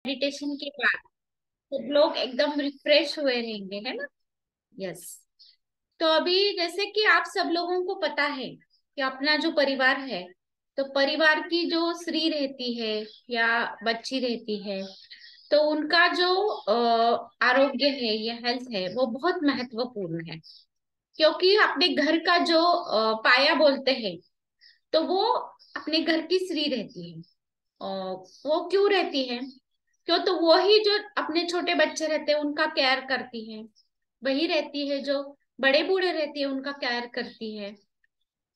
Meditation के बाद सब लोग एकदम रिफ्रेश हुए रहेंगे, है ना। यस। तो अभी जैसे कि आप सब लोगों को पता है कि अपना जो परिवार है, तो परिवार की जो स्त्री रहती है या बच्ची रहती है, तो उनका जो आरोग्य है या हेल्थ है वो बहुत महत्वपूर्ण है। क्योंकि अपने घर का जो पाया बोलते हैं, तो वो अपने घर की स्त्री रहती है। वो क्यों रहती है? क्यों, तो वो ही जो अपने छोटे बच्चे रहते हैं उनका केयर करती है। वही रहती है जो बड़े बूढ़े रहती है उनका केयर करती है।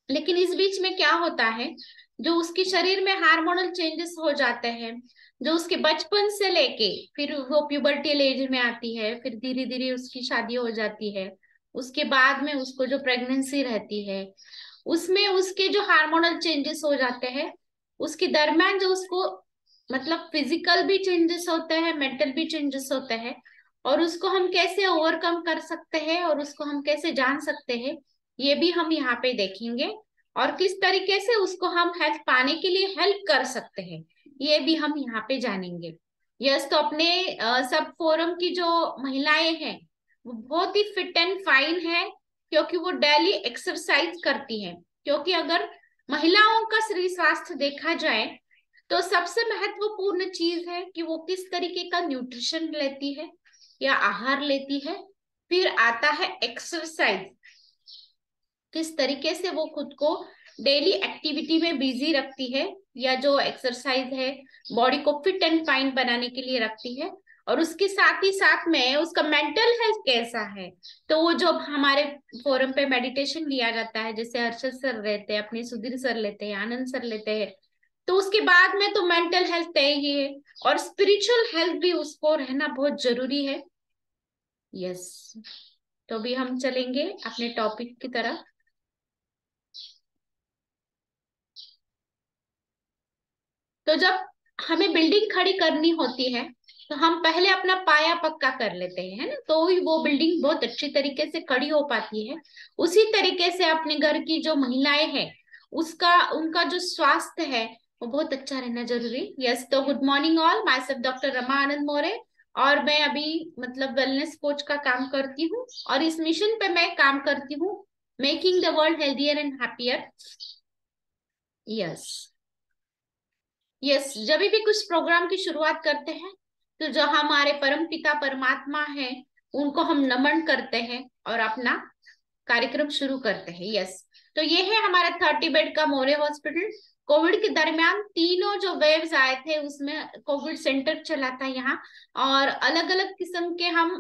लेकिन इस बीच में क्या होता है, जो उसके शरीर में हार्मोनल चेंजेस हो जाते हैं, जो उसके बचपन से लेके फिर वो प्यूबर्टियल एज में आती है, फिर धीरे धीरे उसकी शादी हो जाती है, उसके बाद में उसको जो प्रेगनेंसी रहती है, उसमें उसके जो हार्मोनल चेंजेस हो जाते हैं, उसके दरमियान जो उसको मतलब फिजिकल भी चेंजेस होते हैं, मेंटल भी चेंजेस होते हैं। और उसको हम कैसे ओवरकम कर सकते हैं और उसको हम कैसे जान सकते हैं, ये भी हम यहाँ पे देखेंगे। और किस तरीके से उसको हम हेल्प पाने के लिए हेल्प कर सकते हैं, ये भी हम यहाँ पे जानेंगे। यस, तो अपने सब फोरम की जो महिलाएं हैं वो बहुत ही फिट एंड फाइन है, क्योंकि वो डेली एक्सरसाइज करती हैं। क्योंकि अगर महिलाओं का शरीर स्वास्थ्य देखा जाए, तो सबसे महत्वपूर्ण चीज है कि वो किस तरीके का न्यूट्रिशन लेती है या आहार लेती है। फिर आता है एक्सरसाइज, किस तरीके से वो खुद को डेली एक्टिविटी में बिजी रखती है, या जो एक्सरसाइज है बॉडी को फिट एंड फाइन बनाने के लिए रखती है। और उसके साथ ही साथ में उसका मेंटल हेल्थ कैसा है। तो वो जो हमारे फोरम पे मेडिटेशन लिया जाता है, जैसे हर्षद सर रहते हैं, अपने सुधीर सर लेते हैं, आनंद सर लेते हैं, तो उसके बाद में तो मेंटल हेल्थ तय ही है, और स्पिरिचुअल हेल्थ भी उसको रहना बहुत जरूरी है। यस। तो अभी हम चलेंगे अपने टॉपिक की तरफ। तो जब हमें बिल्डिंग खड़ी करनी होती है, तो हम पहले अपना पाया पक्का कर लेते हैं, है ना, तो ही वो बिल्डिंग बहुत अच्छी तरीके से खड़ी हो पाती है। उसी तरीके से अपने घर की जो महिलाएं हैं, उसका उनका जो स्वास्थ्य है वो बहुत अच्छा रहना जरूरी। यस, तो good morning all, myself doctor Rama Anand More. और मैं अभी मतलब वेलनेस कोच का काम करती हूँ, और इस मिशन पे मैं काम करती हूँ, making the world healthier and happier. Yes. Yes, जब भी कुछ प्रोग्राम की शुरुआत करते हैं, तो जो हमारे परम पिता परमात्मा है उनको हम नमन करते हैं और अपना कार्यक्रम शुरू करते हैं। यस। तो ये है हमारा 30 बेड का मोरे हॉस्पिटल। कोविड के दरमियान तीनों जो वेव्स आए थे उसमें कोविड सेंटर चला था यहाँ। और अलग अलग किस्म के हम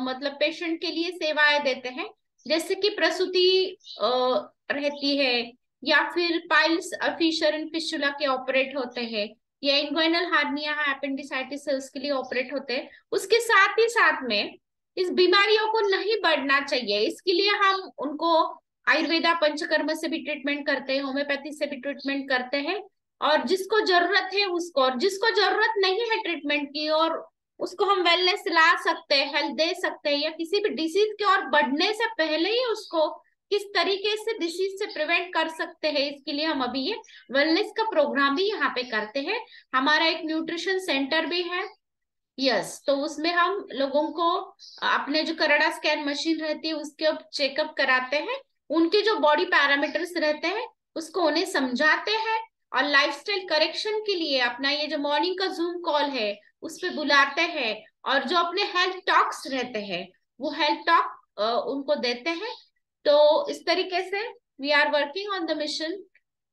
मतलब पेशेंट के लिए सेवाएं देते हैं। जैसे कि प्रसूति रहती है, या फिर पाइल्स फिशर एंड फिस्टुला के ऑपरेट होते हैं, या इंग्वाइनल हार्निया अपेंडिसाइटिस है उसके लिए ऑपरेट होते हैं। उसके साथ ही साथ में इस बीमारियों को नहीं बढ़ना चाहिए, इसके लिए हम उनको आयुर्वेदा पंचकर्म से भी ट्रीटमेंट करते हैं, होम्योपैथी से भी ट्रीटमेंट करते हैं। और जिसको जरूरत है उसको, और जिसको जरूरत नहीं है ट्रीटमेंट की, और उसको हम वेलनेस ला सकते हैं, हेल्थ दे सकते हैं, या किसी भी डिसीज के और बढ़ने से पहले ही उसको किस तरीके से डिसीज से प्रिवेंट कर सकते हैं, इसके लिए हम अभी ये वेलनेस का प्रोग्राम भी यहाँ पे करते हैं। हमारा एक न्यूट्रिशन सेंटर भी है। यस, तो उसमें हम लोगों को अपने जो कनाडा स्कैन मशीन रहती है उसके चेकअप कराते हैं, उनके जो बॉडी पैरामीटर्स रहते हैं उसको उन्हें समझाते हैं, और लाइफस्टाइल करेक्शन के लिए अपना ये जो मॉर्निंग का जूम कॉल है उस पे बुलाते हैं। और जो अपने हेल्थ टॉक्स रहते हैं वो हेल्थ टॉक उनको देते हैं। तो इस तरीके से we are working on the mission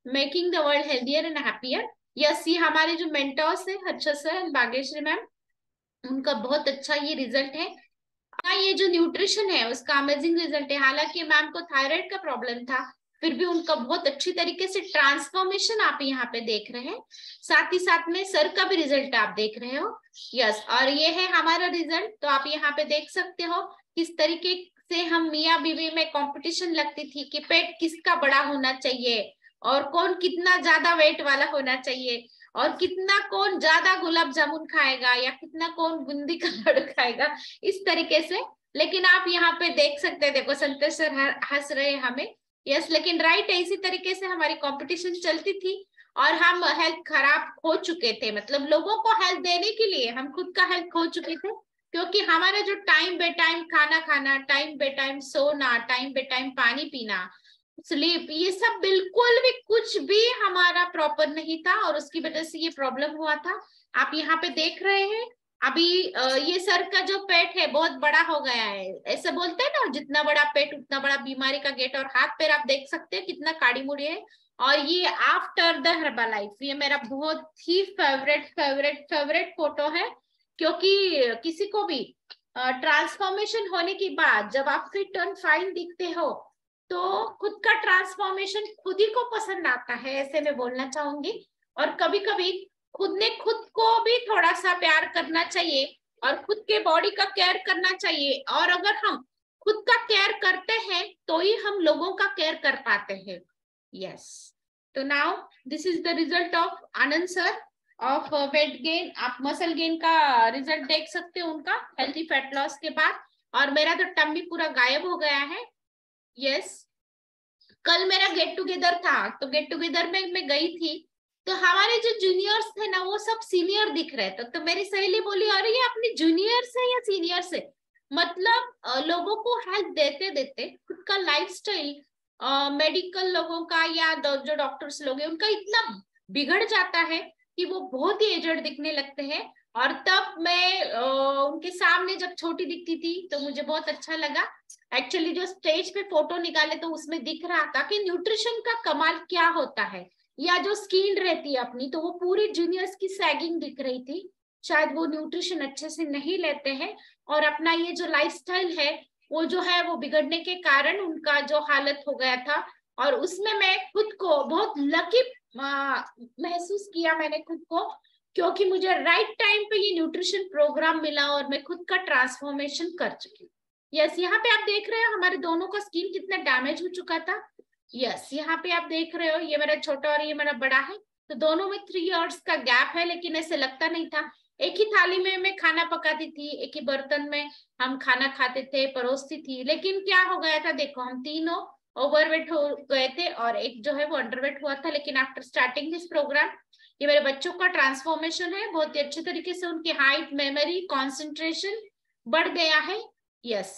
making the world healthier and happier. Yes, ये हमारे जो मेंटर्स है Harshad sir and Bhagyashree ma'am, उनका बहुत अच्छा ये रिजल्ट है। ये जो न्यूट्रिशन है उसका अमेजिंग रिजल्ट है। हालांकि मैम को थायराइड का प्रॉब्लम था, फिर भी उनका बहुत अच्छी तरीके से ट्रांसफॉर्मेशन आप यहाँ पे देख रहे हैं। साथ ही साथ में सर का भी रिजल्ट आप देख रहे हो। यस, और ये है हमारा रिजल्ट, तो आप यहाँ पे देख सकते हो किस तरीके से हम मियाँ बीवी में कंपटीशन लगती थी कि पेट किसका बड़ा होना चाहिए, और कौन कितना ज्यादा वेट वाला होना चाहिए, और कितना कौन ज्यादा गुलाब जामुन खाएगा, या कितना कौन बूंदी का लड्डू खाएगा, इस तरीके से। लेकिन आप यहाँ पे देख सकते हैं, देखो संतोष सर हंस रहे हैं हमें। यस, लेकिन राइट है, इसी तरीके से हमारी कंपटीशन चलती थी। और हम हेल्थ खराब हो चुके थे, मतलब लोगों को हेल्थ देने के लिए हम खुद का हेल्थ खो चुके थे, क्योंकि हमारा जो टाइम बे टाइम खाना खाना, टाइम बे टाइम सोना, टाइम बे टाइम पानी पीना, स्लीप, ये सब बिल्कुल भी कुछ भी हमारा प्रॉपर नहीं था, और उसकी वजह से ये प्रॉब्लम हुआ था। आप यहाँ पे देख रहे हैं अभी ये सर का जो पेट है बहुत बड़ा हो गया है, ऐसे बोलते हैं ना, जितना बड़ा पेट उतना बड़ा बीमारी का गेट। और हाथ पैर आप देख सकते हैं कितना काड़ी मुड़ी है। और ये आफ्टर द हर्बालाइफ, ये मेरा बहुत ही फेवरेट फेवरेट फेवरेट फोटो है, क्योंकि किसी को भी ट्रांसफॉर्मेशन होने के बाद जब आप फिट एंड फाइन दिखते हो तो खुद का ट्रांसफॉर्मेशन खुद ही को पसंद आता है, ऐसे मैं बोलना चाहूंगी। और कभी कभी खुद ने खुद को भी थोड़ा सा प्यार करना चाहिए और खुद के बॉडी का केयर करना चाहिए। और अगर हम खुद का केयर करते हैं तो ही हम लोगों का केयर कर पाते हैं। यस, तो now this is the result of Anand sir of weight gain. आप मसल गेन का रिजल्ट देख सकते हो उनका हेल्थी फैट लॉस के बाद। और मेरा तो टम्मी पूरा गायब हो गया है। यस, कल मेरा गेट टुगेदर था, तो गेट टुगेदर में मैं गई थी, तो हमारे जो जूनियर्स थे ना वो सब सीनियर दिख रहे थे। तो मेरी सहेली बोली अरे ये अपने जूनियर्स है या सीनियर्स है। मतलब लोगों को हेल्प देते देते खुद का लाइफस्टाइल, मेडिकल लोगों का या जो डॉक्टर्स लोग हैं उनका इतना बिगड़ जाता है कि वो बहुत ही एजड दिखने लगते हैं। और तब मैं उनके सामने जब छोटी दिखती थी तो मुझे बहुत अच्छा लगा। एक्चुअली जो स्टेज पे फोटो निकाले तो उसमें दिख रहा था कि न्यूट्रिशन का कमाल क्या होता है, या जो स्किन रहती है अपनी, तो वो पूरी जूनियर्स की सैगिंग दिख रही थी। शायद वो न्यूट्रिशन अच्छे से नहीं लेते हैं, और अपना ये जो लाइफस्टाइल है वो जो है वो बिगड़ने के कारण उनका जो हालत हो गया था। और उसमें मैं खुद को बहुत लकी महसूस किया मैंने खुद को, क्योंकि मुझे राइट टाइम पे ये न्यूट्रिशन प्रोग्राम मिला और मैं खुद का ट्रांसफॉर्मेशन कर चुकी। यस, यहाँ पे आप देख रहे हो हमारे दोनों का स्किन कितना डैमेज हो चुका था। यस, यहाँ पे आप देख रहे हो ये मेरा छोटा और ये मेरा बड़ा है, तो दोनों में 3 इयर्स का गैप है, लेकिन ऐसे लगता नहीं था। एक ही थाली में मैं खाना पकाती थी, एक ही बर्तन में हम खाना खाते थे, परोसती थी, लेकिन क्या हो गया था देखो, हम तीनों ओवरवेट हो गए थे और एक जो है वो अंडरवेट हुआ था। लेकिन आफ्टर स्टार्टिंग दिस प्रोग्राम, ये मेरे बच्चों का ट्रांसफॉर्मेशन है, बहुत ही अच्छे तरीके से उनकी हाइट, मेमोरी, कॉन्सेंट्रेशन बढ़ गया है। यस,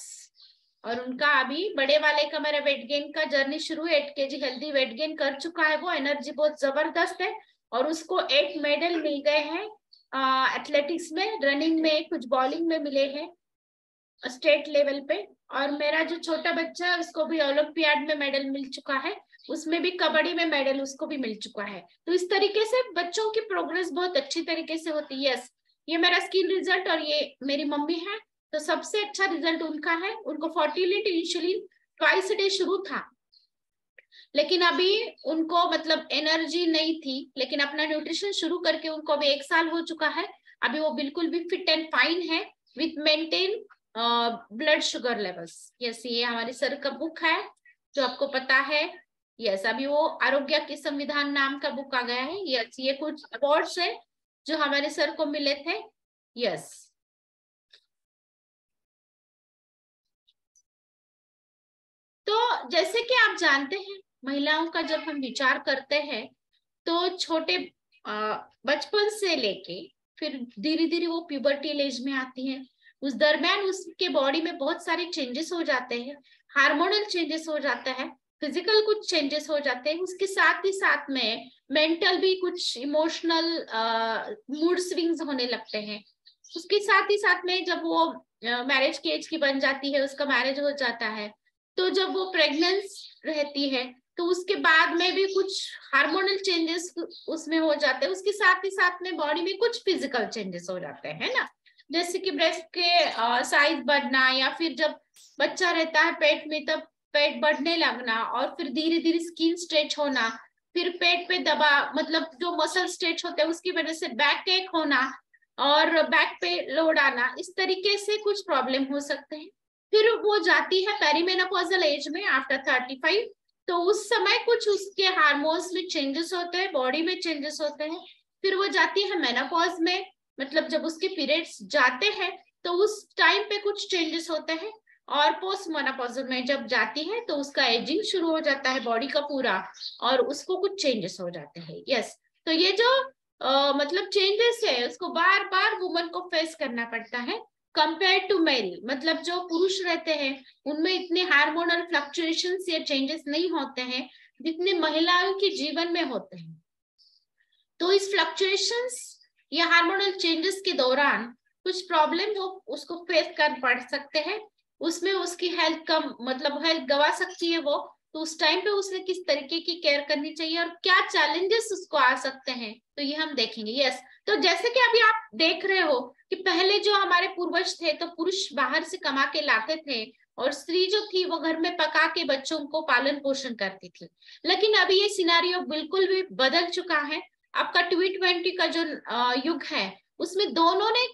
और उनका अभी बड़े वाले का मेरा वेट गेन का जर्नी शुरू है, 8 kg हेल्दी वेट गेन कर चुका है वो, एनर्जी बहुत जबरदस्त है। और उसको 8 मेडल मिल गए हैं एथलेटिक्स में, रनिंग में, कुछ बॉलिंग में मिले हैं स्टेट लेवल पे। और मेरा जो छोटा बच्चा है उसको भी ओलंपियाड में मेडल मिल चुका है, उसमें भी कबड्डी में मेडल उसको भी मिल चुका है। तो इस तरीके से बच्चों की प्रोग्रेस बहुत अच्छी तरीके से होती है। यस, ये मेरा स्किन रिजल्ट, और ये मेरी मम्मी है, तो सबसे अच्छा रिजल्ट उनका है। उनको 40 यूनिट इंसुलिन ट्वाइस डे शुरू था, लेकिन अभी उनको मतलब एनर्जी नहीं थी, लेकिन अपना न्यूट्रिशन शुरू करके उनको अभी 1 साल हो चुका है। अभी वो बिल्कुल भी फिट एंड फाइन है with maintain blood sugar levels. Yes, ये हमारे सर का बुक है जो आपको पता है। यस, अभी वो आरोग्य के संविधान नाम का बुक आ गया है। यस, ये कुछ अवार्ड्स है जो हमारे सर को मिले थे। यस, तो जैसे कि आप जानते हैं महिलाओं का जब हम विचार करते हैं तो छोटे बचपन से लेके फिर धीरे धीरे वो प्यूबर्टी एज में आती है, उस दरमियान उसके बॉडी में बहुत सारे चेंजेस हो जाते हैं, हार्मोनल चेंजेस हो जाता है, फिजिकल कुछ चेंजेस हो जाते हैं, उसके साथ ही साथ में मेंटल भी कुछ इमोशनल मूड स्विंग्स होने लगते हैं। उसके साथ ही साथ में जब वो मैरिज की एज की बन जाती है, उसका मैरिज हो जाता है, तो जब वो प्रेग्नेंस रहती है तो उसके बाद में भी कुछ हार्मोनल चेंजेस उसमें हो जाते हैं। उसके साथ ही साथ में बॉडी में कुछ फिजिकल चेंजेस हो जाते हैं, है ना, जैसे कि ब्रेस्ट के साइज बढ़ना, या फिर जब बच्चा रहता है पेट में तब पेट बढ़ने लगना, और फिर धीरे धीरे स्किन स्ट्रेच होना, फिर पेट पे दबा मतलब जो मसल स्ट्रेच होते हैं उसकी वजह से बैक एक होना और बैक पे लोड आना, इस तरीके से कुछ प्रॉब्लम हो सकते हैं। फिर वो जाती है पेरीमेनोपॉजल एज में आफ्टर 35, तो उस समय कुछ उसके हार्मोन्स में चेंजेस होते हैं, बॉडी में चेंजेस होते हैं। फिर वो जाती है मेनोपॉज में, मतलब जब उसके पीरियड्स जाते हैं तो उस टाइम पे कुछ चेंजेस होते हैं। और पोस्ट मेनोपॉजल में जब जाती है तो उसका एजिंग शुरू हो जाता है बॉडी का पूरा, और उसको कुछ चेंजेस हो जाते हैं। यस, तो ये जो मतलब चेंजेस है उसको बार बार वुमन को फेस करना पड़ता है कंपेयर टू मेल। मतलब जो पुरुष रहते हैं उनमें इतने हार्मोनल फ्लक्चुएशंस या चेंजेस नहीं होते हैं जितने महिलाओं के जीवन में होते हैं। तो इस फ्लक्चुएशंस या हार्मोनल चेंजेस के दौरान कुछ प्रॉब्लम वो उसको फेस कर पड़ सकते हैं, उसमें उसकी हेल्थ का मतलब हेल्थ गवा सकती है वो। तो उस टाइम पे उसने किस तरीके की केयर करनी चाहिए और क्या चैलेंजेस उसको आ सकते हैं, तो ये हम देखेंगे। यस, तो जैसे कि अभी आप देख रहे हो कि पहले जो हमारे पूर्वज थे तो पुरुष बाहर से कमा के लाते थे और स्त्री जो थी वो घर में पका के बच्चों को पालन पोषण करती थी। लेकिन अभी ये सिनारियो बिल्कुल भी बदल चुका है। आपका 2020 का जो युग है उसमें दोनों ने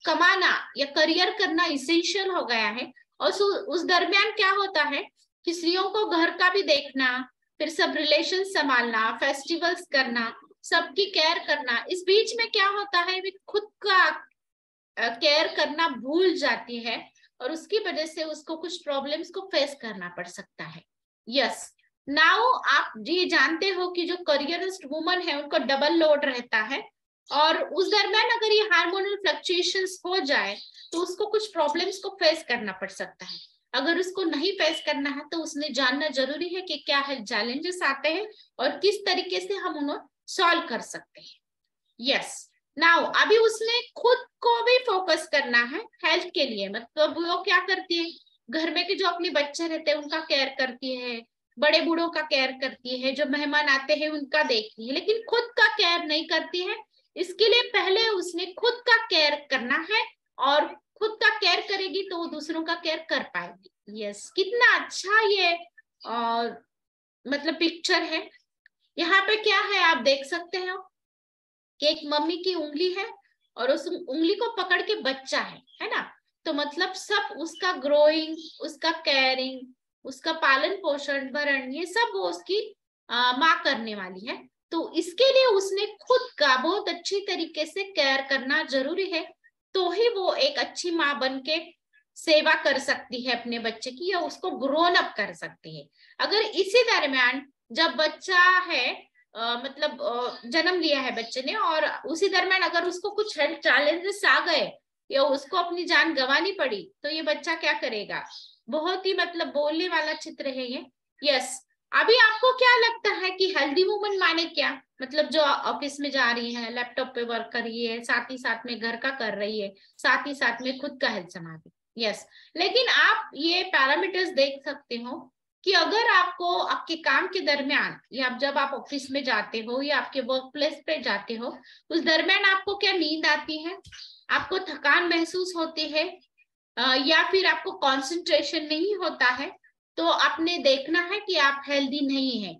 कमाना या करियर करना इसेंशियल हो गया है। और उस दरमियान क्या होता है कि स्त्रियों को घर का भी देखना, फिर सब रिलेशन संभालना, फेस्टिवल्स करना, सबकी केयर करना, इस बीच में क्या होता है वे खुद का केयर करना भूल जाती है और उसकी वजह से उसको कुछ प्रॉब्लम्स को फेस करना पड़ सकता है। यस, नाउ आप ये जानते हो कि जो करियरिस्ट वुमन है उनको डबल लोड रहता है और उस दरमियान अगर ये हार्मोनल फ्लक्चुएशंस हो जाए तो उसको कुछ प्रॉब्लम्स को फेस करना पड़ सकता है। अगर उसको नहीं फेस करना है तो उसने जानना जरूरी है कि क्या है चैलेंजेस आते हैं और किस तरीके से हम उन्हें सॉल्व कर सकते हैं। यस, नाउ अभी उसने खुद को भी फोकस करना है हेल्थ के लिए। मतलब वो क्या करती है, घर में के जो अपने बच्चे रहते हैं उनका केयर करती है, बड़े बूढ़ों का केयर करती है, जो मेहमान आते हैं उनका देखती है, लेकिन खुद का केयर नहीं करती है। इसके लिए पहले उसने खुद का केयर करना है और खुद का केयर करेगी तो वो दूसरों का केयर कर पाएगी। यस, कितना अच्छा ये और मतलब पिक्चर है। यहाँ पे क्या है आप देख सकते हो कि एक मम्मी की उंगली है और उस उंगली को पकड़ के बच्चा है ना। तो मतलब सब उसका ग्रोइंग, उसका केयरिंग, उसका पालन पोषण भरण ये सब वो उसकी माँ करने वाली है। तो इसके लिए उसने खुद का बहुत अच्छी तरीके से केयर करना जरूरी है, तो ही वो एक अच्छी माँ बन के सेवा कर सकती है अपने बच्चे की या उसको ग्रोन अप कर सकती है। अगर इसी दरमियान जब बच्चा है मतलब जन्म लिया है बच्चे ने और उसी दरमियान अगर उसको कुछ हेल्थ चैलेंजेस आ गए या उसको अपनी जान गंवानी पड़ी तो ये बच्चा क्या करेगा। बहुत ही मतलब बोलने वाला चित्र है ये। यस, अभी आपको क्या लगता है कि हेल्दी वुमन माने क्या? मतलब जो ऑफिस में जा रही है, लैपटॉप पे वर्क कर रही है, साथ ही साथ में घर का कर रही है, साथ ही साथ में खुद का हेल्थ संभाल रही है। यस, लेकिन आप ये पैरामीटर्स देख सकते हो कि अगर आपको आपके काम के दरमियान या जब आप ऑफिस में जाते हो या आपके वर्क प्लेस पे जाते हो उस दरमियान आपको क्या नींद आती है, आपको थकान महसूस होती है या फिर आपको कंसंट्रेशन नहीं होता है, तो आपने देखना है कि आप हेल्दी नहीं है।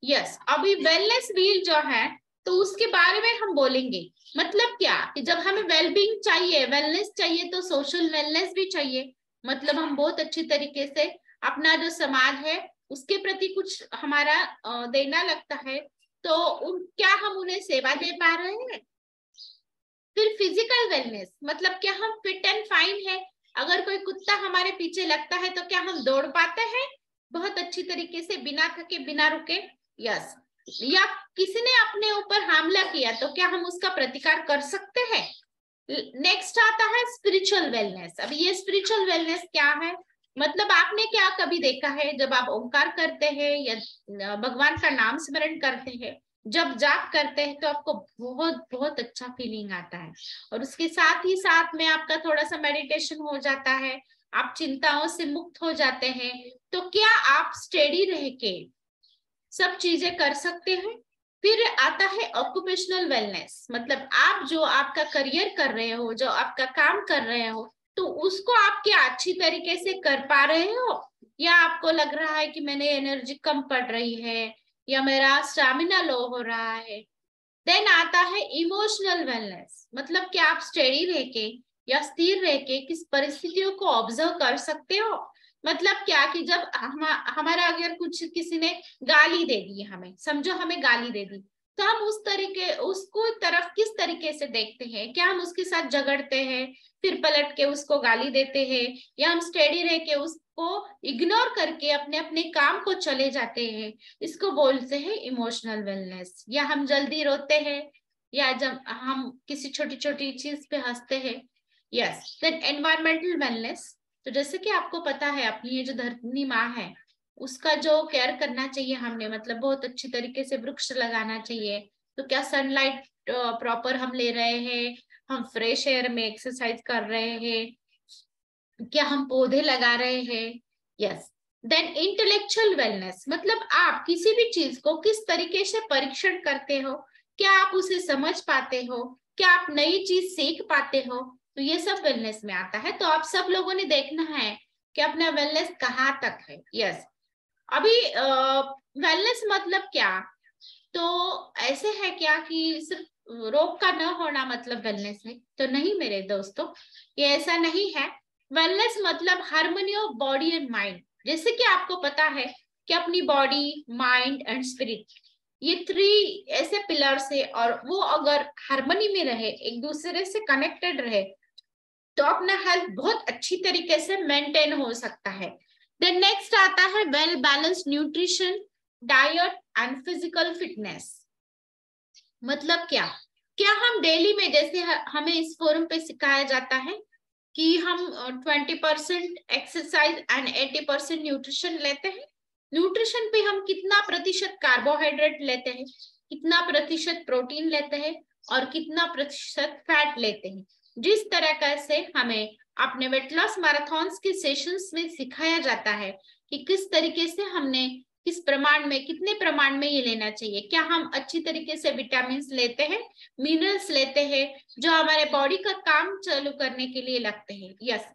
यस, अभी वेलनेस व्हील जो है तो उसके बारे में हम बोलेंगे। मतलब क्या कि जब हमें वेलबींग चाहिए, वेलनेस चाहिए तो सोशल वेलनेस भी चाहिए। मतलब हम बहुत अच्छी तरीके से अपना जो समाज है उसके प्रति कुछ हमारा देना लगता है, तो क्या हम उन्हें सेवा दे पा रहे हैं। फिर फिजिकल वेलनेस, मतलब क्या हम फिट एंड फाइन है। अगर कोई कुत्ता हमारे पीछे लगता है तो क्या हम दौड़ पाते हैं बहुत अच्छी तरीके से बिना थके बिना रुके। यस, या किसी ने अपने ऊपर हमला किया तो क्या हम उसका प्रतिकार कर सकते हैं। नेक्स्ट आता है स्पिरिचुअल वेलनेस। अब ये स्पिरिचुअल वेलनेस क्या है, मतलब आपने क्या कभी देखा है जब आप ओंकार करते हैं या भगवान का नाम स्मरण करते हैं, जब जाप करते हैं तो आपको बहुत बहुत अच्छा फीलिंग आता है और उसके साथ ही साथ में आपका थोड़ा सा मेडिटेशन हो जाता है, आप चिंताओं से मुक्त हो जाते हैं। तो क्या आप स्टेडी रह के सब चीजें कर सकते हैं। फिर आता है ऑक्यूपेशनल वेलनेस, मतलब आप जो आपका करियर कर रहे हो, जो आपका काम कर रहे हो, तो उसको आप क्या अच्छी तरीके से कर पा रहे हो या आपको लग रहा है कि मैंने एनर्जी कम पड़ रही है या मेरा स्टैमिना लो हो रहा है। देन आता है इमोशनल वेलनेस, मतलब कि आप स्टेडी रह के या स्थिर रह के किस परिस्थितियों को ऑब्जर्व कर सकते हो। मतलब क्या कि जब हमारा अगर कुछ किसी ने गाली दे दी, हमें समझो हमें गाली दे दी, तो हम उसको तरफ किस तरीके से देखते हैं? क्या हम उसके साथ झगड़ते हैं, फिर पलट के उसको गाली देते हैं, या हम स्टेडी रह के उसको इग्नोर करके अपने अपने काम को चले जाते हैं? इसको बोलते हैं इमोशनल वेलनेस। या हम जल्दी रोते हैं, या जब हम किसी छोटी छोटी चीज पे हंसते हैं। Yes, then environmental wellness. तो जैसे कि आपको पता है, अपनी ये जो धरती माँ है उसका जो केयर करना चाहिए हमने, मतलब बहुत अच्छी तरीके से वृक्ष लगाना चाहिए। तो क्या सनलाइट प्रॉपर हम ले रहे हैं? हम फ्रेश एयर में एक्सरसाइज कर रहे हैं? क्या हम पौधे लगा रहे हैं? यस। देन इंटेलेक्चुअल वेलनेस, मतलब आप किसी भी चीज को किस तरीके से परीक्षण करते हो, क्या आप उसे समझ पाते हो, क्या आप नई चीज सीख पाते हो? तो ये सब वेलनेस में आता है। तो आप सब लोगों ने देखना है कि अपना वेलनेस कहाँ तक है। यस। अभी वेलनेस मतलब क्या? तो ऐसे है क्या कि सिर्फ रोग का न होना मतलब वेलनेस है? तो नहीं मेरे दोस्तों, ये ऐसा नहीं है। वेलनेस मतलब harmony of body and mind. जैसे कि आपको पता है कि अपनी बॉडी, माइंड एंड स्पिरिट, ये 3 ऐसे पिलर्स है, और वो अगर हार्मनी में रहे, एक दूसरे से कनेक्टेड रहे, तो अपना हेल्थ बहुत अच्छी तरीके से मेंटेन हो सकता है। देन नेक्स्ट आता है well balanced nutrition, diet and physical fitness. मतलब क्या? क्या हम डेली में, जैसे हमें इस फोरम पे सिखाया जाता है कि हम 20% एक्सरसाइज एंड 80% न्यूट्रिशन लेते हैं। न्यूट्रिशन पे हम कितना प्रतिशत कार्बोहाइड्रेट लेते हैं, कितना प्रतिशत प्रोटीन लेते हैं, और कितना प्रतिशत फैट लेते हैं। जिस तरह का से हमें अपने वेट लॉस मैराथन्स के सेशंस में सिखाया जाता है कि किस तरीके से हमने किस प्रमाण में, कितने प्रमाण में ये लेना चाहिए। क्या हम अच्छी तरीके से विटामिन लेते हैं, मिनरल्स लेते हैं, जो हमारे बॉडी का काम चालू करने के लिए लगते हैं। यस।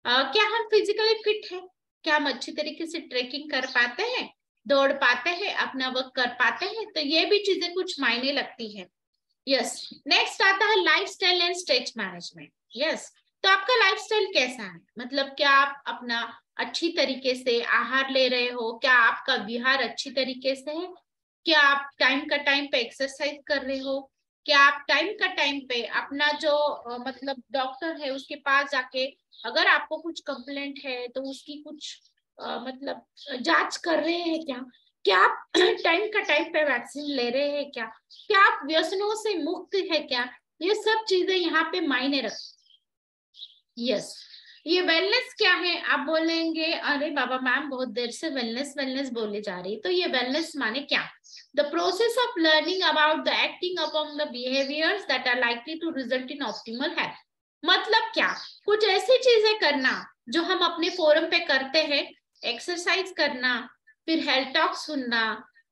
क्या हम फिजिकली फिट हैं? क्या हम अच्छी तरीके से ट्रेकिंग कर पाते हैं, दौड़ पाते हैं, अपना वर्क कर पाते हैं? तो ये भी चीजें कुछ मायने लगती है। यस। नेक्स्ट आता है lifestyle and stretch management. Yes. तो आपका लाइफस्टाइल कैसा है? मतलब क्या आप अपना अच्छी तरीके से आहार ले रहे हो? क्या आपका विहार अच्छी तरीके से है? क्या आप टाइम का टाइम पे एक्सरसाइज कर रहे हो? क्या आप टाइम का टाइम पे अपना जो मतलब डॉक्टर है उसके पास जाके, अगर आपको कुछ कंप्लेंट है तो उसकी कुछ मतलब जांच कर रहे हैं क्या? क्या आप टाइम का टाइम पे वैक्सीन ले रहे हैं क्या? क्या आप व्यसनों से मुक्त है क्या? ये सब चीजें यहाँ पे मायने रख। यस। ये वेलनेस क्या है? आप बोलेंगे अरे बाबा मैम बहुत देर से वेलनेस वेलनेस बोले जा रही, तो ये वेलनेस माने क्या? The process of learning about the acting upon the behaviours that are likely to result in optimal health. मतलब क्या? कुछ ऐसी चीजें करना जो हम अपने फोरम पे करते हैं, एक्सरसाइज करना, फिर हेल्थ टॉक सुनना,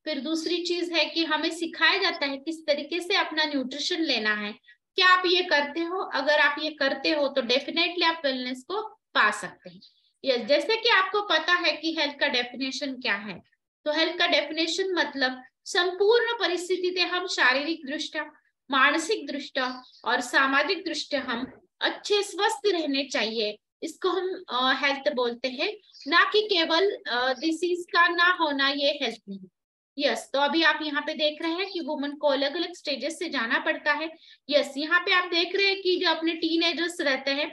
फिर दूसरी चीज है कि हमें सिखाया जाता है किस तरीके से अपना न्यूट्रिशन लेना है। क्या आप ये करते हो? अगर आप ये करते हो तो डेफिनेटली आप वेलनेस को पा सकते हैं। यस। जैसे कि आपको पता है कि हेल्थ का डेफिनेशन क्या है। तो हेल्थ का डेफिनेशन मतलब संपूर्ण परिस्थिति से हम शारीरिक दृष्टया, मानसिक दृष्टया और सामाजिक दृष्टया हम अच्छे स्वस्थ रहने चाहिए। इसको हम हेल्थ बोलते हैं, ना कि केवल डिसीज का ना होना ये हेल्थ नहीं। यस। तो अभी आप यहाँ पे देख रहे हैं कि वुमन को अलग अलग स्टेजेस से जाना पड़ता है। यस। यहाँ पे आप देख रहे हैं कि जो अपने टीनेजर्स रहते हैं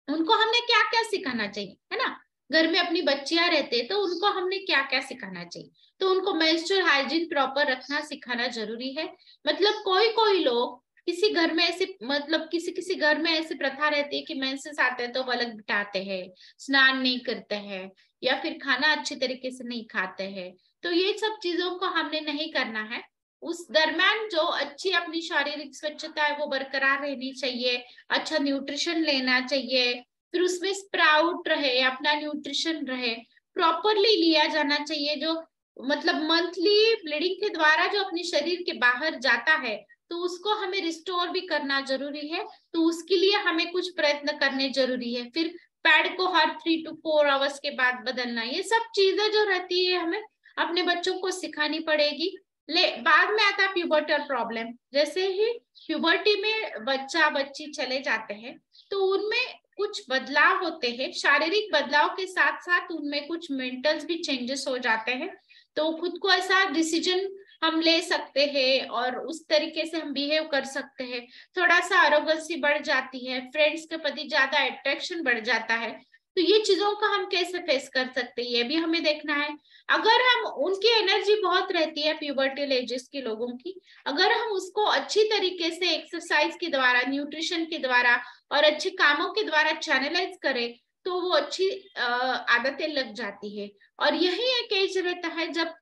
उनको हमने क्या क्या सिखाना चाहिए, है ना? घर में अपनी बच्चियां रहते हैं तो उनको हमने क्या क्या सिखाना चाहिए? तो उनको मेंस्ट्रुअल हाइजीन प्रॉपर रखना सिखाना जरूरी है। मतलब कोई कोई लोग किसी घर में ऐसे, मतलब किसी किसी घर में ऐसी प्रथा रहती है कि मेंसेस आते हैं तो वो अलग बिठाते हैं, स्नान नहीं करते हैं, या फिर खाना अच्छे तरीके से नहीं खाते हैं। तो ये सब चीजों को हमने नहीं करना है। उस दरम्यान जो अच्छी अपनी शारीरिक स्वच्छता है वो बरकरार रहनी चाहिए, अच्छा न्यूट्रिशन लेना चाहिए, फिर उसमें स्प्राउट रहे, अपना न्यूट्रिशन रहे, प्रॉपरली लिया जाना चाहिए। जो मतलब मंथली ब्लीडिंग के द्वारा जो अपने शरीर के बाहर जाता है तो उसको हमें रिस्टोर भी करना जरूरी है। तो उसके लिए हमें कुछ प्रयत्न करने जरूरी है। फिर पैड को हर 3 to 4 आवर्स के बाद बदलना, ये सब चीजें जो रहती है हमें अपने बच्चों को सिखानी पड़ेगी। बाद में आता है प्यूबर्टल प्रॉब्लम। जैसे ही प्यूबर्टी में बच्चा बच्ची चले जाते हैं तो उनमें कुछ बदलाव होते हैं, शारीरिक बदलाव के साथ साथ उनमें कुछ मेंटल भी चेंजेस हो जाते हैं। तो खुद को ऐसा डिसीजन हम ले सकते हैं और उस तरीके से हम बिहेव कर सकते हैं। थोड़ा सा अरोगेंसी बढ़ जाती है, फ्रेंड्स के प्रति ज्यादा अट्रैक्शन बढ़ जाता है। तो ये चीजों का हम कैसे फेस कर सकते हैं, ये भी हमें देखना है। अगर हम, उनकी एनर्जी बहुत रहती है प्यूबर्टियल एजेस के लोगों की, अगर हम उसको अच्छी तरीके से एक्सरसाइज के द्वारा, न्यूट्रिशन के द्वारा और अच्छे कामों के द्वारा चैनलाइज करें तो वो अच्छी आदतें लग जाती है। और यही एक एज रहता है जब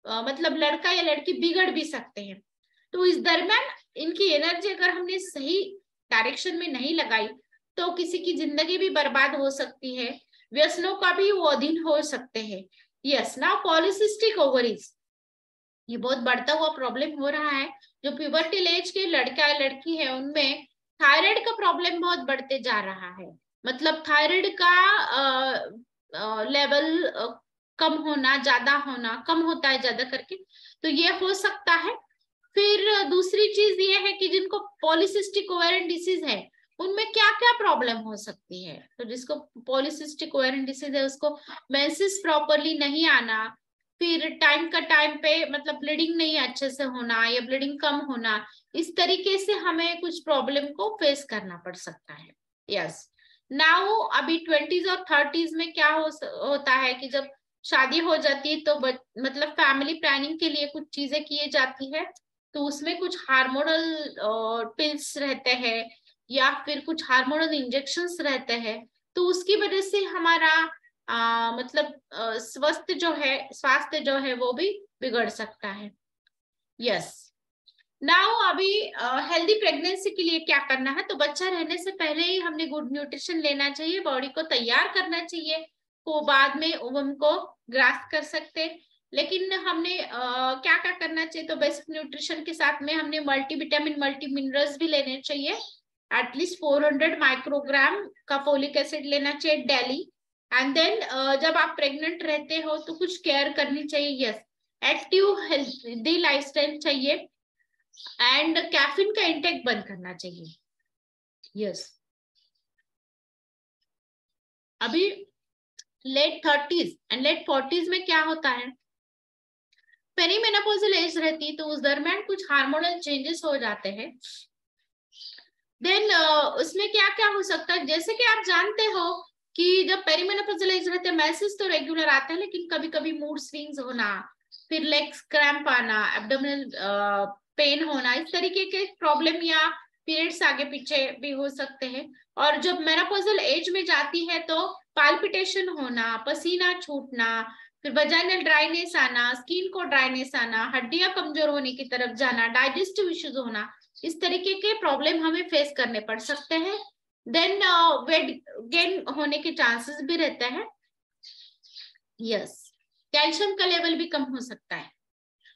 मतलब लड़का या लड़की बिगड़ भी सकते हैं। तो इस दरमियान इनकी एनर्जी अगर हमने सही डायरेक्शन में नहीं लगाई तो किसी की जिंदगी भी बर्बाद हो सकती है, व्यसनों का भी वो अधीन हो सकते हैं। यस, नाउ पॉलिसिस्टिक ओवरीज, ये बहुत बढ़ता हुआ प्रॉब्लम हो रहा है। जो प्यूबर्टी एज के लड़का या लड़की है उनमें थायराइड का प्रॉब्लम बहुत बढ़ते जा रहा है। मतलब थायराइड का लेवल कम होना, ज्यादा होना, कम होता है ज्यादा करके, तो ये हो सकता है। फिर दूसरी चीज ये है कि जिनको पॉलिसिस्टिक ओवेरियन डिसीज है उनमें क्या क्या प्रॉब्लम हो सकती है। तो जिसको पॉलिसिस्टिक ओवेरियन डिसीज है उसको मेंसेस प्रॉपरली नहीं आना, फिर टाइम का टाइम पे मतलब ब्लीडिंग नहीं अच्छे से होना या ब्लीडिंग कम होना, इस तरीके से हमें कुछ प्रॉब्लम को फेस करना पड़ सकता है। यस, नाउ अभी 20s और 30s में क्या होता है कि जब शादी हो जाती है तो मतलब फैमिली प्लानिंग के लिए कुछ चीजें की जाती है। तो उसमें कुछ हार्मोनल पिल्स रहते हैं या फिर कुछ हार्मोनल इंजेक्शंस रहते हैं। तो उसकी वजह से हमारा मतलब स्वास्थ्य जो है वो भी बिगड़ सकता है। यस, नाउ अभी हेल्दी प्रेगनेंसी के लिए क्या करना है, तो बच्चा रहने से पहले ही हमने गुड न्यूट्रिशन लेना चाहिए, बॉडी को तैयार करना चाहिए, को बाद में ओवम को ग्रास्प कर सकते। लेकिन हमने क्या क्या करना चाहिए, तो बेसिक न्यूट्रिशन के साथ में हमने मल्टीविटामिन, मल्टी मिनरल्स भी लेने चाहिए। एटलीस्ट 400 माइक्रोग्राम का फोलिक एसिड लेना चाहिए डेली। एंड देन जब आप प्रेग्नेंट रहते हो तो कुछ केयर करनी चाहिए। यस, एक्टिव हेल्दी लाइफस्टाइल चाहिए एंड कैफीन का इंटेक बंद करना चाहिए। यस, अभी late 30s and let 40s में क्या होता है, पेरीमेनोपॉजल एज रहती है, तो उस दरमियान कुछ हार्मोनल चेंजेस हो जाते हैं। देन उसमें क्या क्या हो सकता है, जैसे कि आप जानते हो कि जब पेरीमेनोपॉजल एज रहते हैं मैसेज तो रेगुलर आते हैं, लेकिन कभी कभी मूड स्विंग्स होना, फिर लेग्स क्रैम्प आना, एब्डोमिनल पेन होना, इस तरीके के प्रॉब्लम या पीरियड्स आगे पीछे भी हो सकते हैं। और जब मेनोपॉजल एज में जाती है तो पाल्पिटेशन होना, पसीना छूटना, फिर वजाइनल ड्राइनेस आना, स्किन को ड्राइनेस आना, हड्डियां कमजोर होने की तरफ जाना, डाइजेस्टिव इश्यूज होना, इस तरीके के प्रॉब्लम हमें फेस करने पड़ सकते हैं। देन वेट गेन होने के चांसेस भी रहते हैं। यस, कैल्शियम का लेवल भी कम हो सकता है।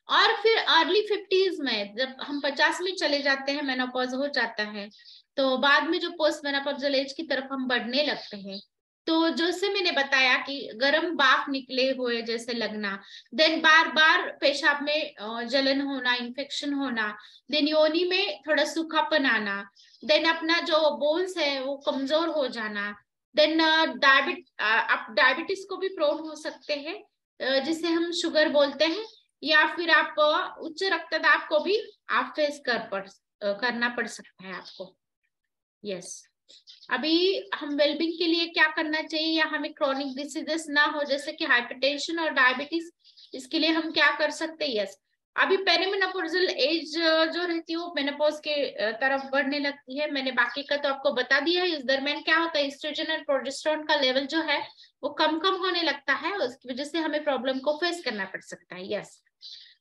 और फिर अर्ली 50s में जब हम 50 में चले जाते हैं, मेनोपॉज हो जाता है, तो बाद में जो पोस्ट मेनोपॉजल एज की तरफ हम बढ़ने लगते हैं, तो जैसे मैंने बताया कि गर्म बाफ निकले हुए जैसे लगना, देन बार बार पेशाब में जलन होना, इन्फेक्शन होना, देन योनि में थोड़ा सूखापन आना, देन अपना जो बोन्स है वो कमजोर हो जाना, देन आप डायबिटीज को भी प्रोन हो सकते हैं, जिसे हम शुगर बोलते हैं, या फिर आप उच्च रक्तदाब को भी आप करना पड़ सकता है आपको। यस, अभी हम वेलबींग के लिए क्या करना चाहिए, या हमें क्रॉनिक डिसीजेस ना हो जैसे कि हाइपरटेंशन और डायबिटीज, इसके लिए हम क्या कर सकते हैं। यस, अभी पेरीमेनोपॉजल एज जो रहती है वो मेनोपॉज के तरफ बढ़ने लगती है। मैंने बाकी का तो आपको बता दिया है। इस दरमियान क्या होता है, एस्ट्रोजन और प्रोजेस्टेरोन का लेवल जो है वो कम कम होने लगता है, उसकी वजह से हमें प्रॉब्लम को फेस करना पड़ सकता है। यस,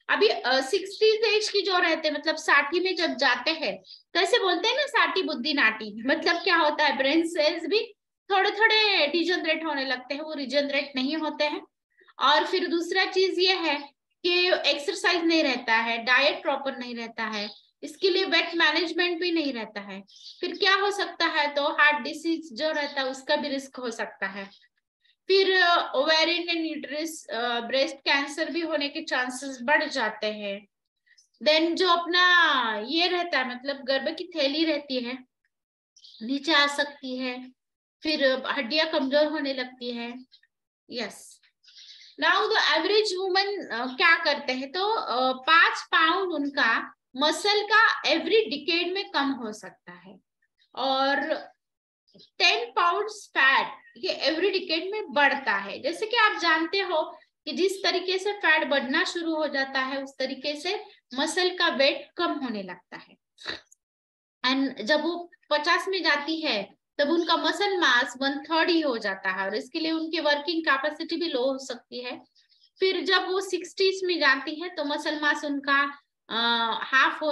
अभी 60s एज की जो रहते हैं, मतलब 60 में जब जाते हैं, तो ऐसे बोलते हैं ना, साठी बुद्धि नाटी, मतलब क्या होता है, ब्रेन सेल्स भी थोड़े थोड़े डिजनरेट होने लगते हैं, वो रिजनरेट नहीं होते हैं। और फिर दूसरा चीज ये है कि एक्सरसाइज नहीं रहता है, डाइट प्रॉपर नहीं रहता है, इसके लिए वेट मैनेजमेंट भी नहीं रहता है। फिर क्या हो सकता है, तो हार्ट डिसीज जो रहता है उसका भी रिस्क हो सकता है। फिर ovarian and uterus breast cancer भी होने के चांसेस बढ़ जाते हैं। देन जो अपना ये रहता है, मतलब गर्भ की थैली रहती है, नीचे आ सकती है, फिर हड्डियां कमजोर होने लगती है। Yes, now the average woman क्या करते हैं, तो 5 पाउंड उनका मसल का एवरी डिकेड में कम हो सकता है, और 10 पाउंड्स फैट ये एवरी डिकेड में बढ़ता है। जैसे कि आप जानते हो कि जिस तरीके से फैट बढ़ना शुरू हो जाता है उस तरीके से मसल का वेट कम होने लगता है, एंड जब वो 50 में जाती है तब उनका मसल मास 1/3 ही हो जाता है, और इसके लिए उनकी वर्किंग कैपेसिटी भी लो हो सकती है। फिर जब वो 60s में जाती है तो मसल मास उनका हाफ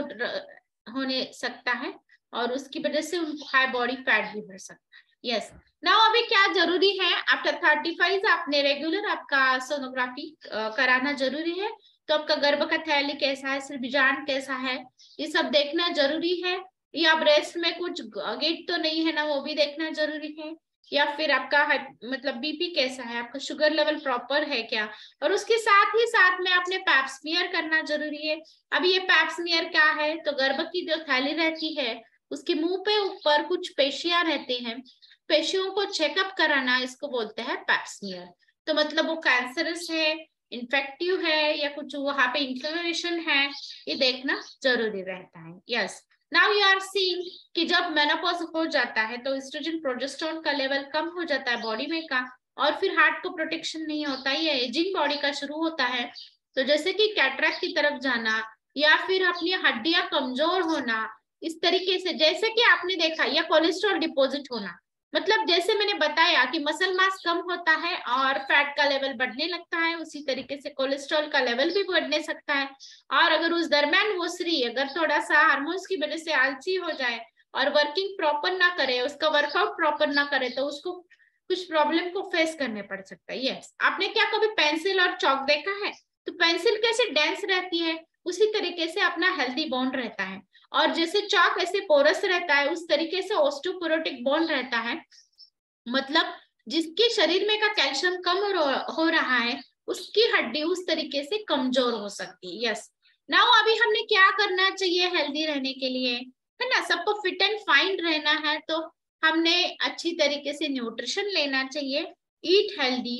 होने सकता है, और उसकी वजह से उनको हाई बॉडी फैट भी बढ़ सकता है। यस, नाउ अभी क्या जरूरी है, आफ्टर 35 आपने रेगुलर आपका सोनोग्राफी कराना जरूरी है। तो आपका गर्भ का थैली कैसा है, बीजांड कैसा है, ये सब देखना जरूरी है। या ब्रेस्ट में कुछ गेट तो नहीं है ना, वो भी देखना जरूरी है। या फिर आपका मतलब बीपी कैसा है, आपका शुगर लेवल प्रॉपर है क्या, और उसके साथ ही साथ में आपने पैप स्मीयर करना जरूरी है। अब ये पैप स्मीयर क्या है, तो गर्भ की जो थैली रहती है उसके मुंह पे ऊपर कुछ पेशियां रहती हैं, पेशियों को चेकअप कराना, इसको बोलते हैं पैप स्मीयर। तो मतलब वो कैंसरस है, इन्फेक्टिव है, या कुछ वहां पे इन्फ्लेमेशन है, ये देखना जरूरी रहता है। Yes, now you are seeing कि जब मेनोपॉज हो जाता है तो एस्ट्रोजन प्रोजेस्टेरोन का लेवल कम हो जाता है बॉडी में का, और फिर हार्ट को प्रोटेक्शन नहीं होता, ये एजिंग बॉडी का शुरू होता है। तो जैसे कि कैटरेक्ट की तरफ जाना, या फिर अपनी हड्डियां कमजोर होना, इस तरीके से, जैसे कि आपने देखा, या कोलेस्ट्रॉल डिपॉजिट होना, मतलब जैसे मैंने बताया कि मसल मास कम होता है और फैट का लेवल बढ़ने लगता है, उसी तरीके से कोलेस्ट्रॉल का लेवल भी बढ़ने सकता है। और अगर उस दरमियान वो स्त्री अगर थोड़ा सा हार्मोन्स की वजह से आलसी हो जाए और वर्किंग प्रॉपर ना करे, उसका वर्कआउट प्रॉपर ना करे, तो उसको कुछ प्रॉब्लम को फेस करने पड़ सकता है। यस, आपने क्या कभी पेंसिल और चौक देखा है, तो पेंसिल कैसे डेंस रहती है उसी तरीके से अपना हेल्दी बॉन्ड रहता है, और जैसे चौक ऐसे पोरस रहता है उस तरीके से ऑस्टियोपोरोटिक बॉन्ड रहता है। मतलब जिसके शरीर में का कैल्शियम कम हो रहा है उसकी हड्डी उस तरीके से कमजोर हो सकती है। यस, नाउ अभी हमने क्या करना चाहिए हेल्दी रहने के लिए, है ना, सबको फिट एंड फाइन रहना है, तो हमने अच्छी तरीके से न्यूट्रिशन लेना चाहिए, ईट हेल्दी,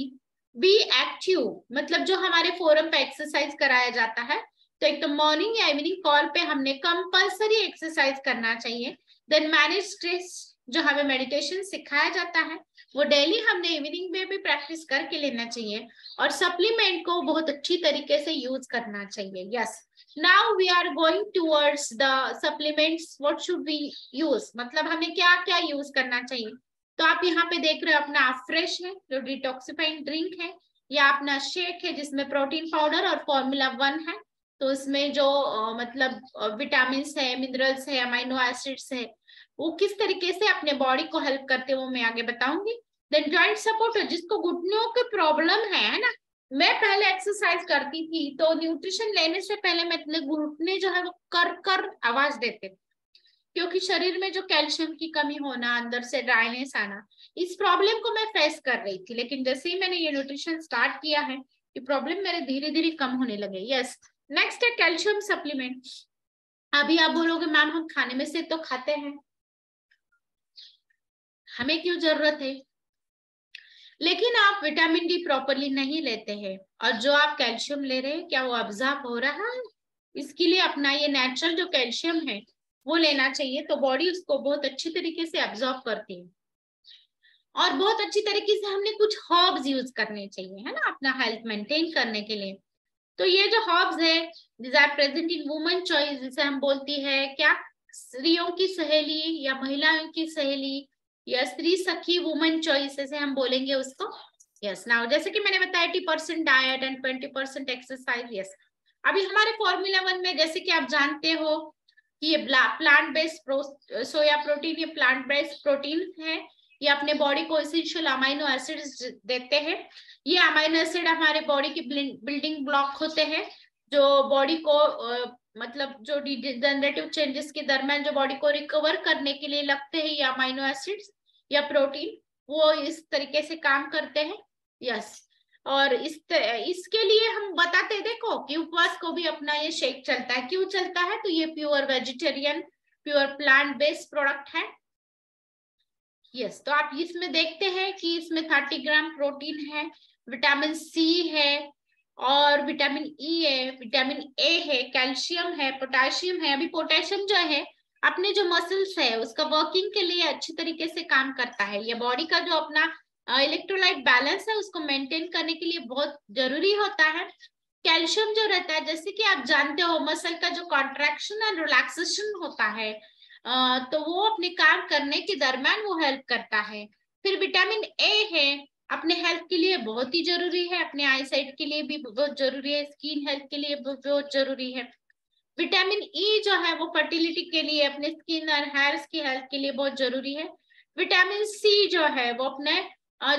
बी एक्टिव, मतलब जो हमारे फोरम पे एक्सरसाइज कराया जाता है, तो एक तो मॉर्निंग या इवनिंग कॉल पे हमने कंपल्सरी एक्सरसाइज करना चाहिए। देन मैनेज स्ट्रेस, जो हमें मेडिटेशन सिखाया जाता है वो डेली हमने इवनिंग में भी प्रैक्टिस करके लेना चाहिए, और सप्लीमेंट को बहुत अच्छी तरीके से यूज करना चाहिए। Yes, now we are going towards the supplements, what should we use, मतलब हमें क्या क्या यूज करना चाहिए। तो आप यहाँ पे देख रहे हो अपना फ्रेश है जो डिटॉक्सिफाइंग ड्रिंक है, या अपना शेक है जिसमें प्रोटीन पाउडर और फॉर्मूला 1 है, तो इसमें जो मतलब विटामिन है, मिनरल्स है, अमाइनो एसिड्स है, वो किस तरीके से अपने बॉडी को हेल्प करते हैं वो मैं आगे बताऊंगी। देन जॉइंट सपोर्ट, जिसको घुटनों की प्रॉब्लम है ना, मैं पहले एक्सरसाइज करती थी तो न्यूट्रिशन लेने से पहले मैं अपने घुटने जो है वो कर कर आवाज देते थे, क्योंकि शरीर में जो कैल्शियम की कमी होना, अंदर से ड्राइनेस आना, इस प्रॉब्लम को मैं फेस कर रही थी। लेकिन जैसे ही मैंने ये न्यूट्रिशन स्टार्ट किया है ये प्रॉब्लम मेरे धीरे धीरे कम होने लगे। यस, नेक्स्ट है कैल्शियम सप्लीमेंट। अभी आप बोलोगे मैम हम खाने में से तो खाते हैं, हमें क्यों जरूरत है, लेकिन आप विटामिन डी प्रॉपरली नहीं लेते हैं, और जो आप कैल्शियम ले रहे हैं क्या वो अब्जॉर्ब हो रहा है, इसके लिए अपना ये नेचुरल जो कैल्शियम है वो लेना चाहिए, तो बॉडी उसको बहुत अच्छी तरीके से अब्जॉर्ब करती है। और बहुत अच्छी तरीके से हमने कुछ हर्ब्स यूज करने चाहिए, है ना, अपना हेल्थ मेंटेन करने के लिए। तो ये जो हर्ब्स है, this are present in women choice, जिसे हम बोलती है क्या, स्त्रियों की सहेली या महिलाओं की सहेली, या स्त्री सखी वुमेन चॉइस ऐसे हम बोलेंगे उसको। यस, नाउ जैसे कि मैंने बताया 80% डाइट एंड 20% एक्सरसाइज। यस, अभी हमारे फॉर्मूला 1 में जैसे कि आप जानते हो कि ये प्लांट बेस्ड सोया प्रोटीन, ये प्लांट बेस्ड प्रोटीन है, ये अपने बॉडी को एसेंशियल अमाइनो एसिड्स देते हैं। ये अमाइनो एसिड हमारे बॉडी के बिल्डिंग ब्लॉक होते हैं, जो बॉडी को मतलब जो डिजेनरेटिव चेंजेस के दरमियान जो बॉडी को रिकवर करने के लिए लगते हैं, ये अमाइनो एसिड्स या प्रोटीन, वो इस तरीके से काम करते हैं। यस, और इसके लिए हम बताते देखो कि उपवास को भी अपना ये शेक चलता है, क्यों चलता है, तो ये pure vegetarian, pure plant based product है। यस, तो आप इसमें देखते हैं कि इसमें 30 ग्राम प्रोटीन है, विटामिन सी है और विटामिन ई है, विटामिन ए है, कैल्शियम है, पोटेशियम है। अभी पोटेशियम जो है अपने जो मसल्स है उसका वर्किंग के लिए अच्छी तरीके से काम करता है। ये बॉडी का जो अपना इलेक्ट्रोलाइट बैलेंस है उसको मेंटेन करने के लिए बहुत जरूरी होता है। कैल्शियम जो रहता है, जैसे कि आप जानते हो, मसल का जो कॉन्ट्रैक्शन एंड रिलैक्सेशन होता है, तो वो अपने काम करने के दरमियान वो हेल्प करता है। फिर विटामिन ए है, अपने हेल्थ के लिए बहुत ही जरूरी है, अपने आई साइट के लिए भी बहुत जरूरी है, स्किन हेल्थ के लिए बहुत जरूरी है। विटामिन ई जो है वो फर्टिलिटी के लिए, अपने स्किन और हेयर्स की हेल्थ के लिए बहुत जरूरी है। विटामिन सी जो है वो अपने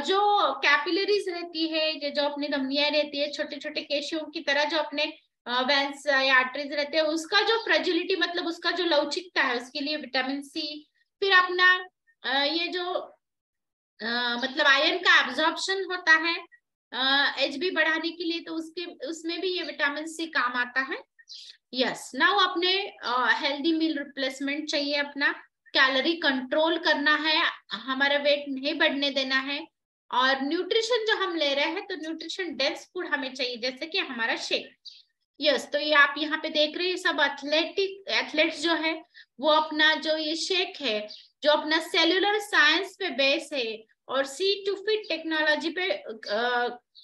जो कैपिलरीज रहती है, जो अपनी धमनियां रहती है, छोटे छोटे केशियों की तरह जो अपने वेंस या आर्टरीज रहते हैं, उसका जो फ्रेजिलिटी मतलब उसका जो लवचिकता है उसके लिए विटामिन सी। फिर अपना ये जो मतलब आयरन का एब्जॉर्प्शन होता है एचबी बढ़ाने के लिए, तो उसके उसमें भी ये विटामिन सी काम आता है। यस, नाउ अपने हेल्दी मील रिप्लेसमेंट चाहिए, अपना कैलोरी कंट्रोल करना है, हमारा वेट नहीं बढ़ने देना है। और न्यूट्रिशन जो हम ले रहे हैं तो न्यूट्रिशन डेंस फूड हमें चाहिए, जैसे कि हमारा शेक। यस, तो ये आप यहाँ पे देख रहे हैं सब एथलेट्स जो है वो अपना जो ये शेक है जो अपना सेल्यूलर साइंस पे बेस है और सी टू फिट टेक्नोलॉजी पे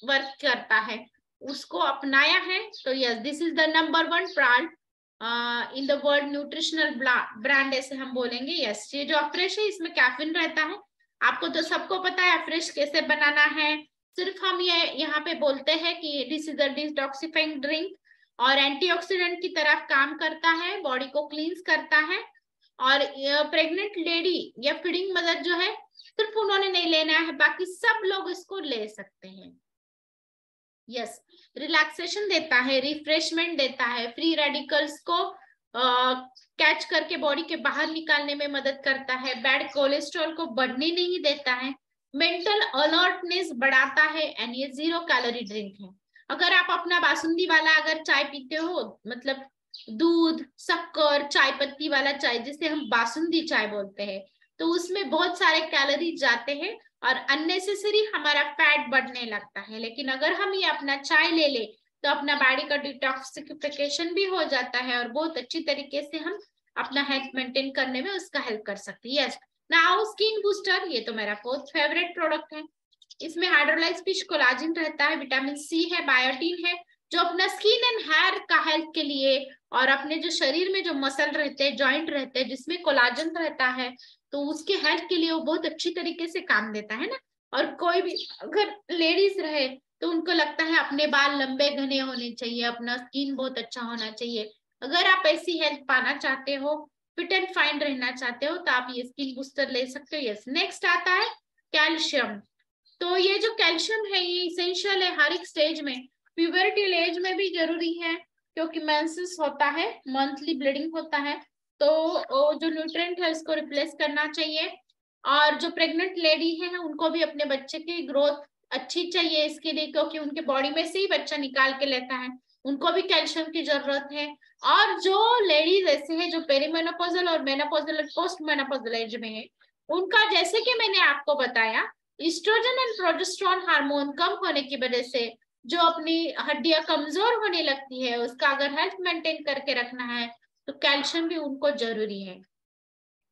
वर्क करता है, उसको अपनाया है। तो yes, this is the number 1 brand in the world nutritional brand, ऐसे हम बोलेंगे। यस, ये जो अफ्रेश है इसमें कैफीन रहता है, आपको तो सबको पता है अफ्रेश कैसे बनाना है। सिर्फ हम ये यहाँ पे बोलते हैं कि this is the detoxifying drink और एंटीऑक्सीडेंट की तरफ काम करता है, बॉडी को क्लींस करता है। और प्रेग्नेंट लेडी या फीडिंग मदर जो है सिर्फ उन्होंने नहीं लेना है, बाकी सब लोग इसको ले सकते हैं। यस, रिलैक्सेशन देता है, रिफ्रेशमेंट देता है, फ्री रेडिकल्स को कैच करके बॉडी के बाहर निकालने में मदद करता है, बैड कोलेस्ट्रॉल को बढ़ने नहीं देता है, मेंटल अलर्टनेस बढ़ाता है एंड ये 0 कैलोरी ड्रिंक है। अगर आप अपना बासुंदी वाला अगर चाय पीते हो, मतलब दूध शक्कर चाय पत्ती वाला चाय जिसे हम बासुंदी चाय बोलते हैं, तो उसमें बहुत सारे कैलोरी जाते हैं और अननेसेसरी हमारा फैट बढ़ने लगता है। लेकिन अगर हम ये अपना चाय ले ले तो अपना बॉडी का डिटॉक्सिफिकेशन भी हो जाता है और बहुत अच्छी तरीके से हम अपना हेल्थ मेंटेन करने में उसका हेल्प कर सकते हैं। यस, नाउ स्किन बूस्टर, ये तो मेरा बहुत फेवरेट प्रोडक्ट है। इसमें हाइड्रोलाइज्ड फिश कोलाजिन रहता है, विटामिन सी है, बायोटीन है, जो अपना स्किन एंड हेयर का हेल्थ के लिए और अपने जो शरीर में जो मसल रहते हैं, जॉइंट रहते हैं जिसमें कोलाजन रहता है, तो उसके हेल्थ के लिए वो बहुत अच्छी तरीके से काम देता है ना। और कोई भी अगर लेडीज रहे तो उनको लगता है अपने बाल लंबे घने होने चाहिए, अपना स्किन बहुत अच्छा होना चाहिए, अगर आप ऐसी हेल्थ पाना चाहते हो, फिट एंड फाइन रहना चाहते हो, तो आप ये स्किन बूस्टर ले सकते हो। यस, नेक्स्ट आता है कैल्शियम। तो ये जो कैल्शियम है ये इसेंशियल है हर एक स्टेज में, प्यूबर्टी एज में भी जरूरी है क्योंकि मेंसेस होता है, मंथली ब्लीडिंग होता है, तो जो न्यूट्रिएंट है उसको रिप्लेस करना चाहिए। और जो प्रेग्नेंट लेडी है उनको भी अपने बच्चे की ग्रोथ अच्छी चाहिए इसके लिए, क्योंकि उनके बॉडी में से ही बच्चा निकाल के लेता है, उनको भी कैल्शियम की जरूरत है। और जो लेडीज ऐसे हैं जो पेरीमेनोपॉजल और मेनोपॉजल और पोस्ट मेनोपॉजल एज में है, उनका जैसे कि मैंने आपको बताया ईस्ट्रोजन एंड प्रोजेस्टेरोन हार्मोन कम होने की वजह से जो अपनी हड्डियां कमजोर होने लगती है, उसका अगर हेल्थ मेंटेन करके रखना है तो कैल्शियम भी उनको जरूरी है।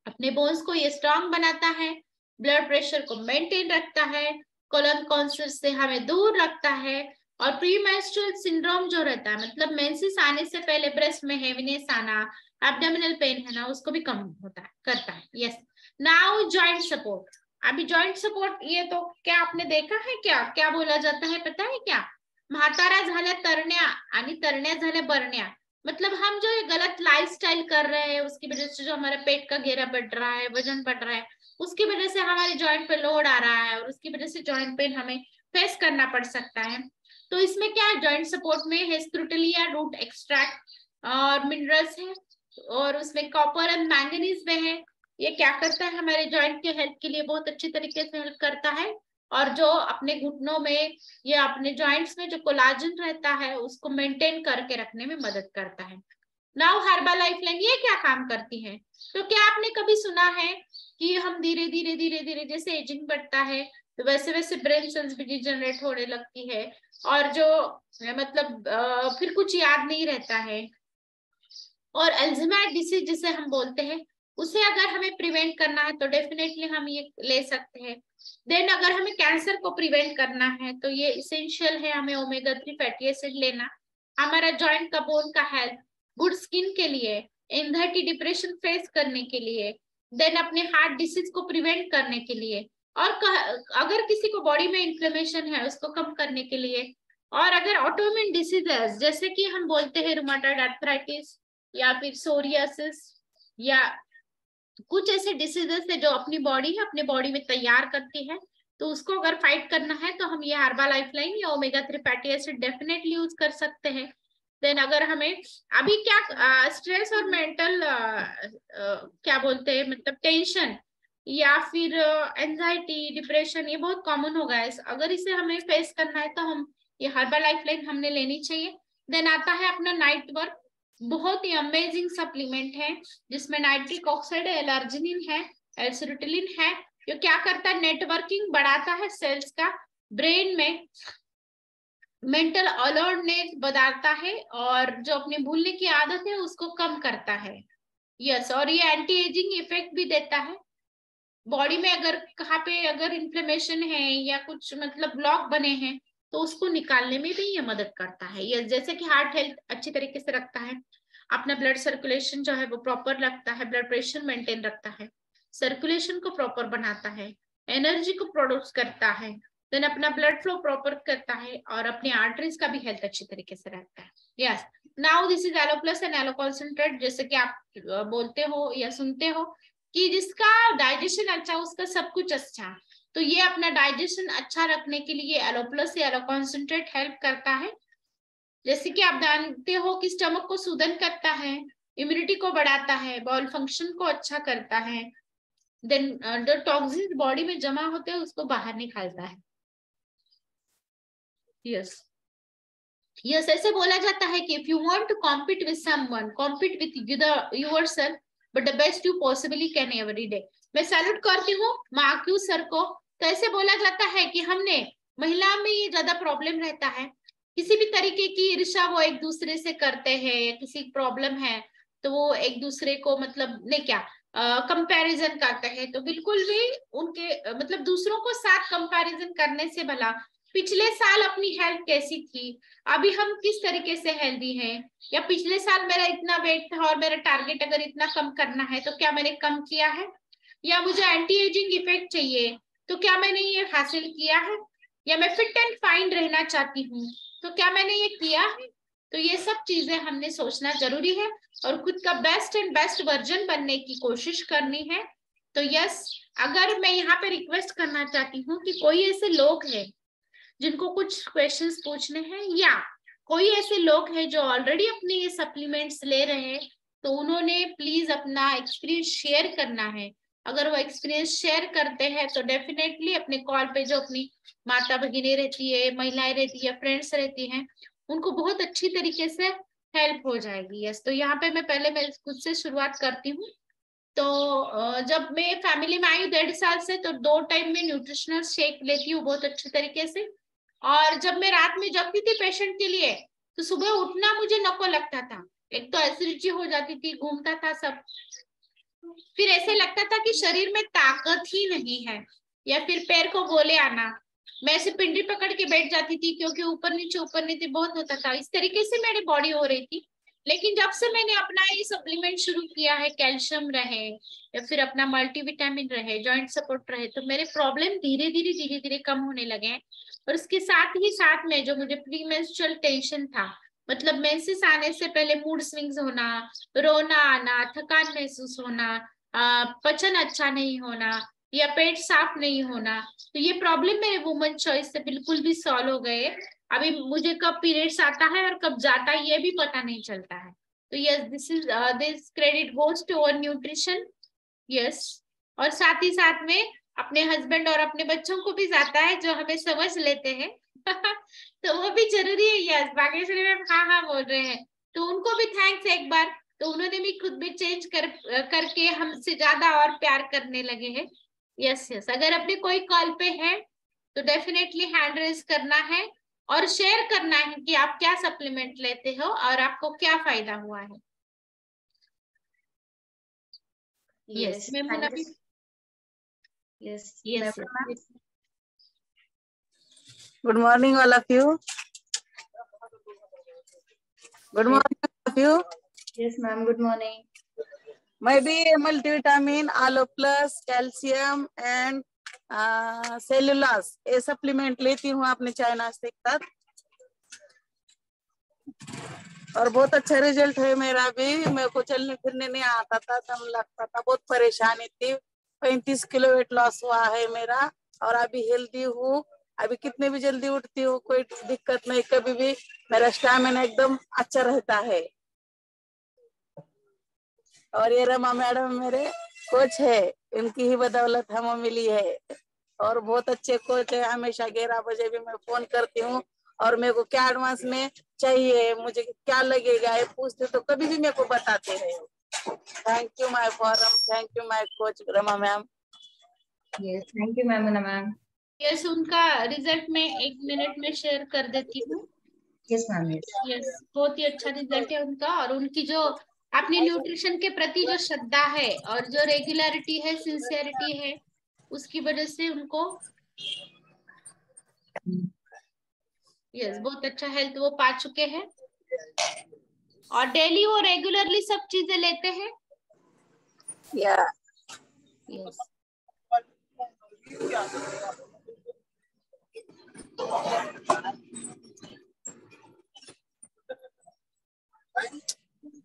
अपने बोन्स को ये स्ट्रांग बनाता है, ब्लड प्रेशर को मेंटेन रखता है, कोलन कैंसर से हमें दूर रखता है। और प्रीमेंस्ट्रुअल सिंड्रोम जो रहता है, मतलब मेंसेस आने से पहले ब्रेस्ट में हेवीनेस आना, एब्डोमिनल पेन है ना, उसको भी कम होता है करता है। Yes, now joint support. अभी जॉइंट सपोर्ट ये तो क्या आपने देखा है, क्या क्या बोला जाता है पता है क्या? म्हातारा झाल्या तरण्या आणि तरण्या झाल्या बरण्या, मतलब हम जो ये गलत लाइफस्टाइल कर रहे हैं उसकी वजह से जो हमारा पेट का घेरा बढ़ रहा है, वजन बढ़ रहा है, उसकी वजह से हमारे जॉइंट पे लोड आ रहा है और उसकी वजह से जॉइंट पेन हमें फेस करना पड़ सकता है। तो इसमें क्या है, जॉइंट सपोर्ट में हेस्क्रूटलिया रूट एक्सट्रैक्ट और मिनरल्स है और उसमें कॉपर एंड मैंगनीज में है। ये क्या करता है, हमारे जॉइंट के हेल्थ के लिए बहुत अच्छी तरीके से हेल्प करता है और जो अपने घुटनों में या अपने जॉइंट्स में जो कोलाजन रहता है उसको मेंटेन करके रखने में मदद करता है। नाउ हर्बल लाइफ लाइन ये क्या काम करती है? तो क्या आपने कभी सुना है कि हम धीरे धीरे धीरे धीरे जैसे एजिंग बढ़ता है तो वैसे वैसे ब्रेन सेल्स भी डिजनरेट होने लगती है, और जो मतलब फिर कुछ याद नहीं रहता है। और अल्जाइमर डिसीज जिसे हम बोलते हैं, उसे अगर हमें प्रिवेंट करना है तो डेफिनेटली हम ये ले सकते हैं। देन अगर हमें कैंसर को प्रिवेंट करना है तो ये इसेंशियल है हमें ओमेगा 3 फैटी एसिड लेना, हमारा जॉइंट का बोन का हेल्थ, गुड स्किन के लिए, एंजाइटी डिप्रेशन फेस करने के लिए, देन अपने हार्ट डिसीज को प्रिवेंट करने के लिए, और अगर किसी को बॉडी में इन्फ्लेमेशन है उसको कम करने के लिए, और अगर ऑटोइम्यून डिसीजेस जैसे कि हम बोलते हैं रुमाटॉइड आर्थराइटिस या फिर सोरियासिस या कुछ ऐसे डिसीजेस है जो अपनी बॉडी है अपने बॉडी में तैयार करती है, तो उसको अगर फाइट करना है तो हम ये हर्बा लाइफलाइन या omega 3 fatty acid definitely use कर सकते हैं। देन अगर हमें अभी क्या स्ट्रेस और मेंटल क्या बोलते हैं मतलब टेंशन या फिर एंजाइटी डिप्रेशन ये बहुत कॉमन हो गया है, अगर इसे हमें फेस करना है तो हम ये हर्बा लाइफलाइन हमने लेनी चाहिए। देन आता है अपना नाइट वर्क, बहुत ही अमेजिंग सप्लीमेंट है जिसमें नाइट्रिक ऑक्साइड है, एलर्जिनिन है, एल्सिरुटिलिन है, जो क्या करता है नेटवर्किंग बढ़ाता है सेल्स का, ब्रेन में मेंटल अलर्टनेस बढ़ाता है, और जो अपने भूलने की आदत है उसको कम करता है। यस, और ये एंटी एजिंग इफेक्ट भी देता है बॉडी में, अगर कहाँ पे अगर इन्फ्लेमेशन है या कुछ मतलब ब्लॉक बने हैं तो उसको निकालने में भी ये मदद करता है। ये जैसे कि हार्ट हेल्थ अच्छी तरीके से रखता है, अपना ब्लड सर्कुलेशन जो है वो प्रॉपर रखता है, ब्लड प्रेशर मेंटेन रखता है, सर्कुलेशन को प्रॉपर बनाता है, एनर्जी को प्रोड्यूस करता है, देन अपना ब्लड फ्लो प्रॉपर करता है, और अपने आर्टरीज का भी हेल्थ अच्छी तरीके से रहता है। Yes, now this is aloe plus and aloe concentrate, जैसे कि आप बोलते हो या सुनते हो कि जिसका डाइजेशन अच्छा उसका सब कुछ अच्छा, तो ये अपना डाइजेशन अच्छा रखने के लिए एलो प्लस या एलो कॉन्सेंट्रेट हेल्प करता है। जैसे कि आप जानते हो कि स्टमक को सूदन करता है, इम्यूनिटी को बढ़ाता है, बॉल फंक्शन को अच्छा करता है, देन जो टॉक्सिन बॉडी में जमा होते हैं उसको बाहर निकालता है। यस, यस, ऐसे बोला जाता है कि if you want to compete with someone, compete with yourself but the best you possibly can every day. मैं सैल्यूट करती हूँ मार्क्यू सर को। तो ऐसे बोला जाता है कि हमने महिला में ये ज्यादा प्रॉब्लम रहता है, किसी भी तरीके की ईर्ष्या वो एक दूसरे से करते हैं, या किसी प्रॉब्लम है तो वो एक दूसरे को मतलब नहीं क्या कंपैरिजन करते हैं, तो बिल्कुल भी उनके मतलब दूसरों को साथ कंपैरिजन करने से भला पिछले साल अपनी हेल्थ कैसी थी, अभी हम किस तरीके से हेल्दी हैं, या पिछले साल मेरा इतना वेट था और मेरा टारगेट अगर इतना कम करना है तो क्या मैंने कम किया है, या मुझे एंटी एजिंग इफेक्ट चाहिए तो क्या मैंने ये हासिल किया है, या मैं फिट एंड फाइन रहना चाहती हूँ तो क्या मैंने ये किया है। तो ये सब चीजें हमने सोचना जरूरी है और खुद का बेस्ट एंड बेस्ट वर्जन बनने की कोशिश करनी है। तो यस, अगर मैं यहाँ पे रिक्वेस्ट करना चाहती हूँ कि कोई ऐसे लोग हैं जिनको कुछ क्वेश्चंस पूछने हैं, या कोई ऐसे लोग हैं जो ऑलरेडी अपने ये सप्लीमेंट्स ले रहे हैं, तो उन्होंने प्लीज अपना एक्सपीरियंस शेयर करना है। अगर वो एक्सपीरियंस शेयर करते हैं तो डेफिनेटली अपने कॉल पे जो अपनी माता भगिनी रहती है, महिलाएं रहती है, फ्रेंड्स रहती हैं, उनको बहुत अच्छी तरीके से हेल्प हो जाएगी। यस, तो यहाँ पे मैं खुद से शुरुआत करती हूँ। तो जब मैं फैमिली में आई 1.5 साल से, तो 2 टाइम में न्यूट्रिशनल शेक लेती हूँ बहुत अच्छे तरीके से, और जब मैं रात में जगती थी पेशेंट के लिए तो सुबह उठना मुझे नको लगता था, एक तो एसिडिटी हो जाती थी, घूमता था सब, फिर ऐसे लगता था कि शरीर में ताकत ही नहीं है, या फिर पैर को गोले आना, मैं ऐसे पिंडी पकड़ के बैठ जाती थी क्योंकि ऊपर नीचे बहुत होता था, इस तरीके से मेरी बॉडी हो रही थी। लेकिन जब से मैंने अपना ये सप्लीमेंट शुरू किया है, कैल्शियम रहे या फिर अपना मल्टीविटामिन रहे, जॉइंट सपोर्ट रहे, तो मेरे प्रॉब्लम धीरे धीरे कम होने लगे हैं। और उसके साथ में जो मुझे प्री मेंस्ट्रुअल टेंशन था, मतलब मेंसेस आने से पहले मूड स्विंग्स होना, रोना आना, थकान महसूस होना, पचन अच्छा नहीं होना, या पेट साफ नहीं होना, तो ये प्रॉब्लम मेरे वुमन चॉइस से बिल्कुल भी सॉल्व हो गए। अभी मुझे कब पीरियड्स आता है और कब जाता है ये भी पता नहीं चलता है। तो yes, this credit goes to our nutrition. Yes, और साथ ही साथ में अपने हस्बैंड और अपने बच्चों को भी जाता है जो हमें समझ लेते हैं तो वो भी जरूरी है। यस, बागेश्वरी मैम हाँ हाँ बोल रहे हैं, तो उनको भी थैंक्स एक बार। तो उन्होंने भी खुद भी चेंज करके हमसे ज्यादा और प्यार करने लगे हैं। यस यस, अगर अपने कोई कॉल पे है तो डेफिनेटली हैंड रेज करना है और शेयर करना है कि आप क्या सप्लीमेंट लेते हो और आपको क्या फायदा हुआ है। यस मेमूना भी। Yes yes good morning all of you. Good morning all of you. Yes ma'am, good morning. मैं भी multivitamin, aloe plus, calcium and cellulose ये सप्लीमेंट लेती हूँ अपने चाय नाश्ते के साथ, और बहुत अच्छा रिजल्ट है मेरा भी। मेरे को चलने फिरने नहीं आता था, दम लगता था, बहुत परेशानी थी। 35 किलो वेट लॉस हुआ है मेरा, और अभी हेल्दी हूँ। अभी कितने भी जल्दी उठती हूँ, कोई दिक्कत नहीं, कभी भी मेरा स्टैमिना एकदम अच्छा रहता है। और ये रमा मैडम मेरे कोच है, इनकी ही बदौलत हमें मिली है, और बहुत अच्छे कोच है। हमेशा 11 बजे भी मैं फोन करती हूँ, और मेरे को क्या एडवांस में चाहिए, मुझे क्या लगेगा ये पूछते तो कभी भी मेरे को बताते हैं। Thank you my forum, thank you my coach Rama ma'am. Yes thank you ma'am. Ma'am yes, उनका रिजल्ट में 1 मिनट में शेयर कर देती हूँ। Yes ma'am. यस, बहुत ही अच्छा रिजल्ट है उनका, और उनकी जो अपनी न्यूट्रिशन के प्रति जो श्रद्धा है और जो रेगुलरिटी है, सिंसियरिटी है, उसकी वजह से उनको यस बहुत अच्छा हेल्थ वो पा चुके हैं, और डेली वो रेगुलरली सब चीजें लेते हैं। यस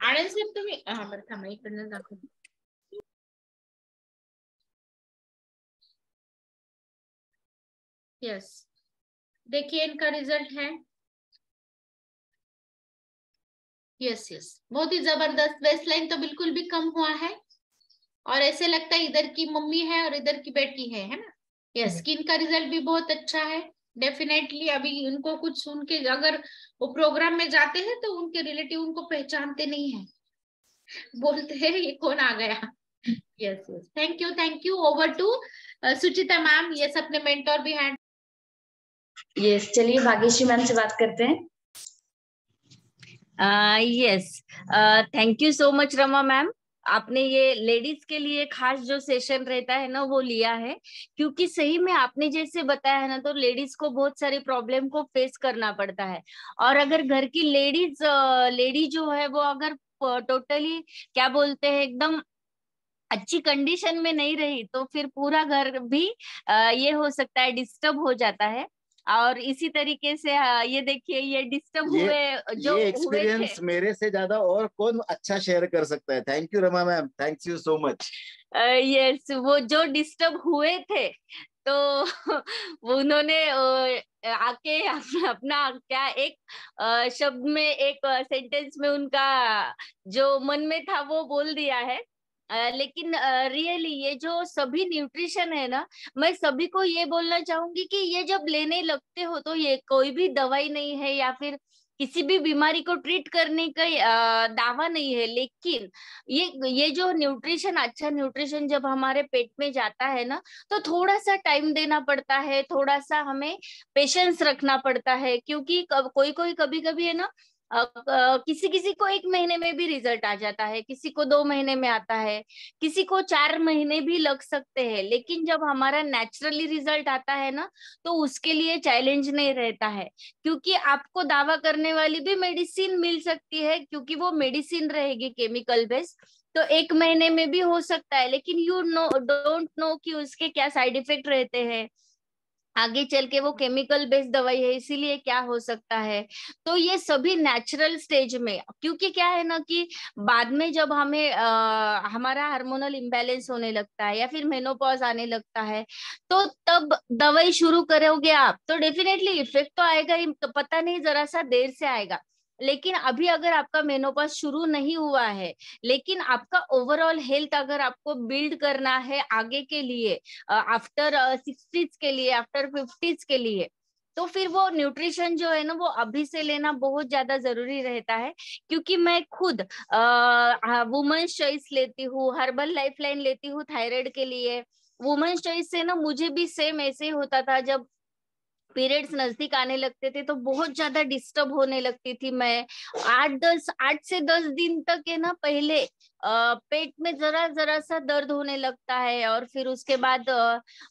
आनंद सर तुम्ही बरं थांबा, इकडनं दाखव। यस, देखिए इनका रिजल्ट है। यस यस, बहुत ही जबरदस्त। वेस्ट लाइन तो बिल्कुल भी कम हुआ है, और ऐसे लगता है इधर की मम्मी है और इधर की बेटी है ना। यस, स्किन का रिजल्ट भी बहुत अच्छा है। डेफिनेटली अभी उनको कुछ, उनके अगर वो प्रोग्राम में जाते हैं तो उनके रिलेटिव उनको पहचानते नहीं है, बोलते हैं ये कौन आ गया। Yes yes, thank you. Over to Suchita ma'am, ये अपने मेंटोर भी हैंड। यस, चलिए भाग्यश्री मैम से बात करते हैं। Yes, thank you so much Rama ma'am. आपने ये लेडीज के लिए खास जो सेशन रहता है ना वो लिया है, क्योंकि सही में आपने जैसे बताया है ना, तो लेडीज को बहुत सारी प्रॉब्लम को फेस करना पड़ता है। और अगर घर की लेडी जो है वो अगर टोटली क्या बोलते हैं एकदम अच्छी कंडीशन में नहीं रही, तो फिर पूरा घर भी ये हो सकता है डिस्टर्ब हो जाता है। और इसी तरीके से ये देखिए, ये डिस्टर्ब हुए जो ये एक्सपीरियंस मेरे से ज्यादा और कौन अच्छा शेयर कर सकता है। Thank you Rama ma'am, thanks you so much. Yes, वो जो डिस्टर्ब हुए थे, तो वो उन्होंने आके अपना क्या एक शब्द में, एक सेंटेंस में उनका जो मन में था वो बोल दिया है। लेकिन रियली ये जो सभी न्यूट्रिशन है ना, मैं सभी को ये बोलना चाहूंगी कि ये जब लेने लगते हो तो ये कोई भी दवाई नहीं है या फिर किसी भी बीमारी को ट्रीट करने का दावा नहीं है। लेकिन ये जो न्यूट्रिशन, अच्छा न्यूट्रिशन जब हमारे पेट में जाता है ना, तो थोड़ा सा टाइम देना पड़ता है, थोड़ा सा हमें पेशेंस रखना पड़ता है। क्योंकि कोई कभी कभी है ना, किसी किसी को 1 महीने में भी रिजल्ट आ जाता है, किसी को 2 महीने में आता है, किसी को 4 महीने भी लग सकते हैं। लेकिन जब हमारा नेचुरली रिजल्ट आता है ना, तो उसके लिए चैलेंज नहीं रहता है, क्योंकि आपको दावा करने वाली भी मेडिसिन मिल सकती है, क्योंकि वो मेडिसिन रहेगी केमिकल बेस्ड, तो 1 महीने में भी हो सकता है। लेकिन यू डोंट नो कि उसके क्या साइड इफेक्ट रहते हैं, आगे चल के वो केमिकल बेस्ड दवाई है, इसीलिए क्या हो सकता है। तो ये सभी नेचुरल स्टेज में, क्योंकि क्या है ना कि बाद में जब हमें हमारा हार्मोनल इम्बैलेंस होने लगता है या फिर मेनोपॉज आने लगता है, तो तब दवाई शुरू करोगे आप तो डेफिनेटली इफेक्ट तो आएगा ही, पता नहीं जरा सा देर से आएगा। लेकिन अभी अगर आपका मेनोपॉज शुरू नहीं हुआ है, लेकिन आपका ओवरऑल हेल्थ अगर आपको बिल्ड करना है आगे के लिए, आफ्टर 60s के लिए, आफ्टर 50s के लिए, तो फिर वो न्यूट्रिशन जो है ना वो अभी से लेना बहुत ज्यादा जरूरी रहता है, क्योंकि मैं खुद वुमेन्स चॉइस लेती हूँ, हर्बल लाइफलाइन लेती हूँ थायराइड के लिए। वुमेन्स चॉइस से ना मुझे भी सेम ऐसे ही होता था, जब पीरियड्स नजदीक आने लगते थे तो बहुत ज्यादा डिस्टर्ब होने लगती थी मैं। 8 से 10 दिन तक है ना, पहले पेट में जरा जरा सा दर्द होने लगता है, और फिर उसके बाद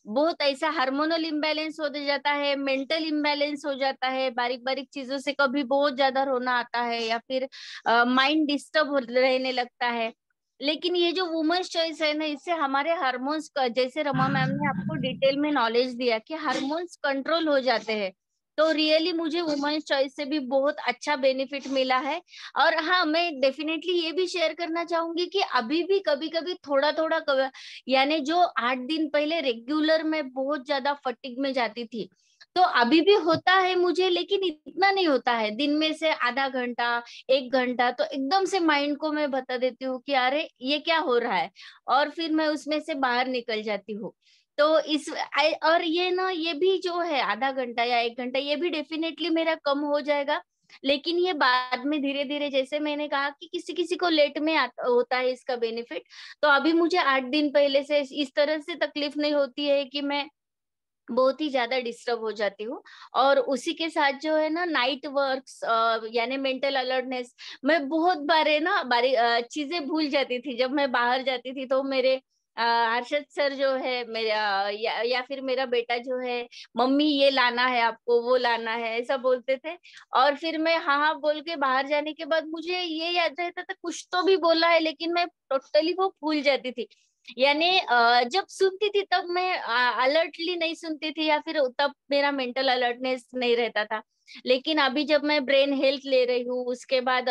बहुत ऐसा हार्मोनल इम्बैलेंस हो जाता है, मेंटल इम्बैलेंस हो जाता है, बारीक बारीक चीजों से कभी बहुत ज्यादा रोना आता है, या फिर माइंड डिस्टर्ब रहने लगता है। लेकिन ये जो वुमेन्स चॉइस है ना, इससे हमारे हार्मोन्स का, जैसे रमा मैम ने आपको डिटेल में नॉलेज दिया कि हार्मोन्स कंट्रोल हो जाते हैं, तो रियली मुझे वुमेन्स चॉइस से भी बहुत अच्छा बेनिफिट मिला है। और हाँ, मैं डेफिनेटली ये भी शेयर करना चाहूंगी कि अभी भी कभी कभी थोड़ा थोड़ा, यानी जो 8 दिन पहले रेगुलर में बहुत ज्यादा फटीग में जाती थी, तो अभी भी होता है मुझे, लेकिन इतना नहीं होता है। दिन में से आधा घंटा 1 घंटा तो एकदम से माइंड को मैं बता देती हूँ कि अरे ये क्या हो रहा है, और फिर मैं उसमें से बाहर निकल जाती हूँ। तो और ये ना, ये भी जो है आधा घंटा या 1 घंटा, ये भी डेफिनेटली मेरा कम हो जाएगा। लेकिन ये बाद में धीरे धीरे, जैसे मैंने कहा कि किसी किसी को लेट में होता है इसका बेनिफिट, तो अभी मुझे 8 दिन पहले से इस तरह से तकलीफ नहीं होती है कि मैं बहुत ही ज्यादा डिस्टर्ब हो जाती हूँ। और उसी के साथ जो है ना, नाइट वर्क्स यानी मेंटल अलर्टनेस, मैं बहुत बार है ना चीजें भूल जाती थी जब मैं बाहर जाती थी। तो मेरे हर्षद सर जो है मेरा, या फिर मेरा बेटा जो है, मम्मी ये लाना है आपको, वो लाना है, ऐसा बोलते थे। और फिर मैं हाँ हाँ बोल के बाहर जाने के बाद मुझे ये याद रहता था कुछ तो भी बोला है, लेकिन मैं टोटली वो भूल जाती थी। यानी जब सुनती थी तब मैं अलर्टली नहीं सुनती थी, या फिर तब मेरा मेंटल अलर्टनेस नहीं रहता था। लेकिन अभी जब मैं ब्रेन हेल्थ ले रही हूँ, उसके बाद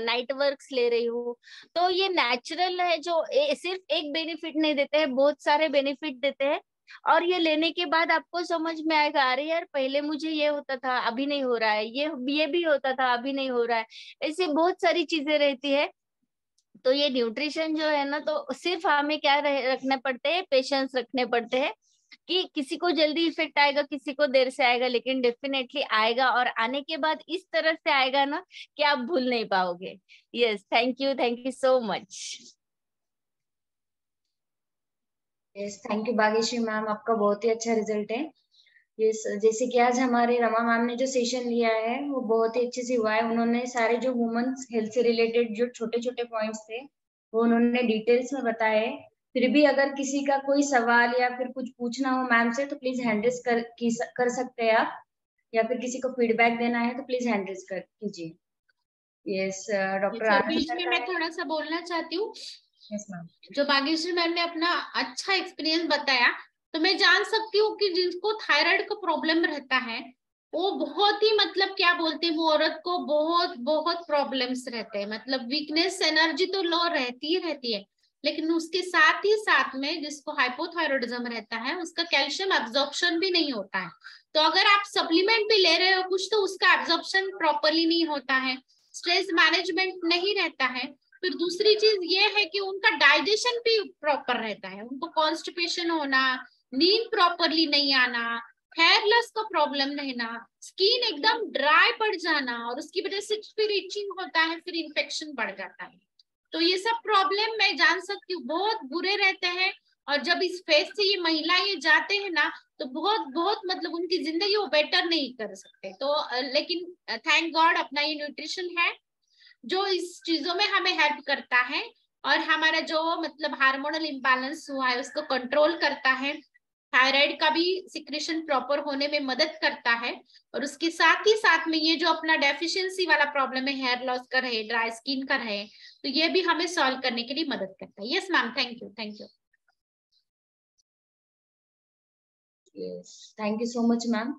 नाइट वर्क्स ले रही हूँ, तो ये नेचुरल है, जो सिर्फ एक बेनिफिट नहीं देते हैं, बहुत सारे बेनिफिट देते हैं। और ये लेने के बाद आपको समझ में आएगा, अरे यार पहले मुझे ये होता था अभी नहीं हो रहा है, ये भी होता था अभी नहीं हो रहा है। ऐसे बहुत सारी चीजें रहती है। तो ये न्यूट्रिशन जो है ना, तो सिर्फ हमें क्या रखने पड़ते हैं, पेशेंस रखने पड़ते हैं। कि किसी को जल्दी इफेक्ट आएगा, किसी को देर से आएगा, लेकिन डेफिनेटली आएगा, और आने के बाद इस तरह से आएगा ना कि आप भूल नहीं पाओगे। Yes, thank you so much. Yes, thank you Bhagyashree ma'am, आपका बहुत ही अच्छा रिजल्ट है। यस, जैसे कि आज हमारे रमा मैम ने जो सेशन लिया है वो बहुत ही अच्छे से हुआ है। उन्होंने सारे जो वुमेन्स हेल्थ से रिलेटेड जो छोटे छोटे पॉइंट्स थे वो उन्होंने डिटेल्स में बताए। फिर भी अगर किसी का कोई सवाल या फिर कुछ पूछना हो मैम से तो प्लीज हैंड रेज कर सकते हैं आप, या फिर किसी को फीडबैक देना है तो प्लीज हैंड रेज कीजिए। यस, डॉक्टर सर, आनंद बीच सर में का मैं है। थोड़ा सा बोलना चाहती हूँ। Yes ma'am. जो भाग्यश्री मैम ने अपना अच्छा एक्सपीरियंस बताया, तो मैं जान सकती हूँ कि जिनको थायराइड का प्रॉब्लम रहता है, वो बहुत ही मतलब क्या बोलते हैं, वो औरत को बहुत बहुत प्रॉब्लम्स रहते हैं, मतलब वीकनेस, एनर्जी तो लो रहती ही रहती है, लेकिन उसके साथ ही साथ में जिसको हाइपोथायरॉइडिज्म रहता है उसका कैल्शियम एब्जॉर्प्शन भी नहीं होता है। तो अगर आप सप्लीमेंट भी ले रहे हो कुछ, तो उसका एब्जॉर्प्शन प्रॉपरली नहीं होता है, स्ट्रेस मैनेजमेंट नहीं रहता है। फिर दूसरी चीज ये है कि उनका डाइजेशन भी प्रॉपर रहता है, उनको कॉन्स्टिपेशन होना, नींद प्रॉपरली नहीं आना, हेयर लॉस का प्रॉब्लम रहना, स्किन एकदम ड्राई पड़ जाना, और उसकी वजह से फिर इचिंग होता है, फिर इन्फेक्शन बढ़ जाता है। तो ये सब प्रॉब्लम मैं जान सकती हूँ बहुत बुरे रहते हैं। और जब इस फेज से ये महिला ये जाते हैं ना, तो बहुत बहुत मतलब उनकी जिंदगी वो बेटर नहीं कर सकते। तो लेकिन थैंक गॉड अपना ये न्यूट्रिशन है जो इस चीजों में हमें हेल्प करता है, और हमारा जो मतलब हार्मोनल इम्बैलेंस हुआ है उसको कंट्रोल करता है, थायराइड का भी सिक्रेशन प्रॉपर होने में मदद करता है, और उसके साथ ही साथ में ये जो अपना डेफिशिएंसी वाला प्रॉब्लम है, हेयर लॉस का रहे, ड्राई स्किन का रहे, तो ये भी हमें सॉल्व करने के लिए मदद करता है। Yes ma'am, thank you, thank you. Yes, thank you so much ma'am.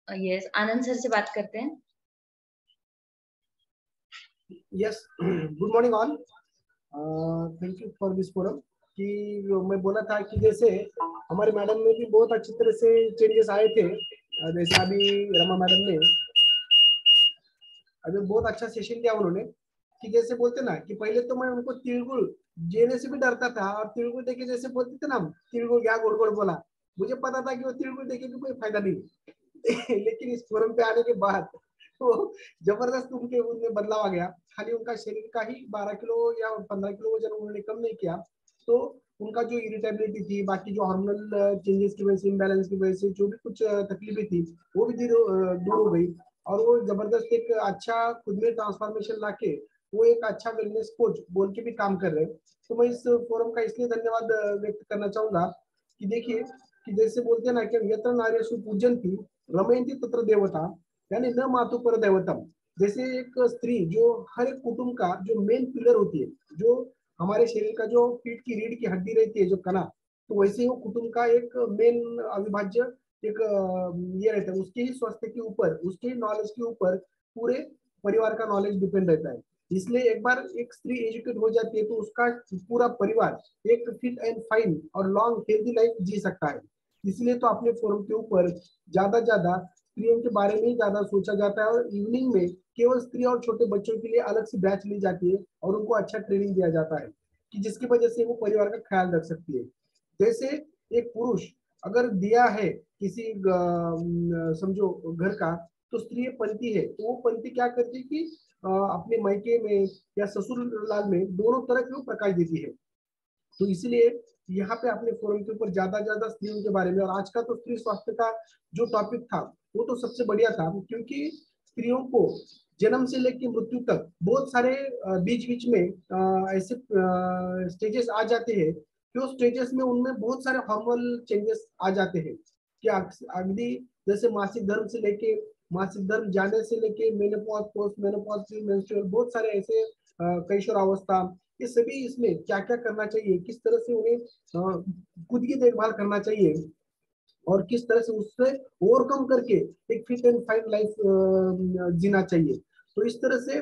Yes, Anand sir से बात करते हैं। Yes, good morning all, thank you for this forum. कि मैं बोला था कि जैसे हमारे मैडम में भी बहुत अच्छी तरह से चेंजेस आए थे, जैसे अभी रमा मैडम ने अभी बहुत अच्छा सेशन दिया उन्होंने। कि जैसे बोलते ना कि पहले तो मैं उनको तिलगुड़ देने से भी डरता था, और तिलगुड़ देके जैसे बोलते थे ना, तिलगुड़ क्या गोड़ गोड़ बोला, मुझे पता था कि वो तिलगुड़ देके भी कोई फायदा नहीं। लेकिन इस फोरम पे आने के बाद तो जबरदस्त उनमें बदलाव आ गया। खाली उनका शरीर का ही 12 किलो या 15 किलो वजन उन्होंने कम नहीं किया, तो उनका जो इरिटेबिलिटी थी, बाकी जो हार्मोनल चेंजेस की वजह से, इम्बैलेंस की वजह से जो भी कुछ तकलीफें थी, वो भी दूर हो गई। और वो जबरदस्त एक अच्छा खुद में ट्रांसफॉर्मेशन लाके वो एक अच्छा वेलनेस कोच बोल के भी काम कर रहे हैं। तो मैं इस फोरम का इसलिए धन्यवाद व्यक्त करना चाहूंगा कि देखिए कि जैसे बोलते हैं ना कि यत्र नार्यसु पूज्यन्ति रमयन्ति तत्र देवता, यानी न मातु पर दैवतम। जैसे एक स्त्री जो हर एक कुटुंब का जो मेन पिलर होती है, जो हमारे शरीर का जो पीठ की रीढ़ की हड्डी रहती है, जो कना, तो वैसे ही वो कुटुंब का एक मेन अविभाज्य एक ये रहता है। उसके ही स्वास्थ्य के ऊपर, उसके ही नॉलेज के ऊपर पूरे परिवार का नॉलेज डिपेंड रहता है। इसलिए एक बार एक स्त्री एजुकेट हो जाती है तो उसका पूरा परिवार एक फिट एंड फाइन और लॉन्ग हेल्दी लाइफ जी सकता है। इसलिए तो अपने फोरम के ऊपर ज्यादा स्त्रियों के बारे में ज्यादा सोचा जाता है, और इवनिंग में केवल स्त्री और छोटे बच्चों के लिए अलग से बैच ली जाती है और उनको अच्छा ट्रेनिंग दिया जाता है कि जिसकी वजह से वो परिवार का ख्याल रख सकती है। जैसे एक पुरुष अगर दिया है किसी समझो घर का, तो स्त्री पंथी है, तो वो पंथी क्या करती है कि अपने मायके में या ससुराल में दोनों तरफ वो प्रकाश देती है। तो इसलिए यहाँ पे अपने फोरम के ऊपर ज्यादा स्त्रियों के बारे में, और आज का तो स्त्री स्वास्थ्य का जो टॉपिक था वो तो सबसे बढ़िया था, क्योंकि स्त्रियों को जन्म से लेकर मृत्यु तक बहुत सारे बीच बीच में ऐसे स्टेजेस आ जाते हैं कि उस स्टेजेस में उनमें बहुत सारे हार्मोनल चेंजेस आ जाते हैं कि अगदी जैसे मासिक धर्म से लेके, मासिक धर्म जाने से लेके menopause, post menopause, pre menstrual, बहुत सारे ऐसे कैशोरावस्था, ये सभी इसमें क्या क्या करना चाहिए, किस तरह से उन्हें खुद की देखभाल करना चाहिए और किस तरह से उससे ओवरकम करके एक फिट एंड फाइन लाइफ जीना चाहिए। तो इस तरह से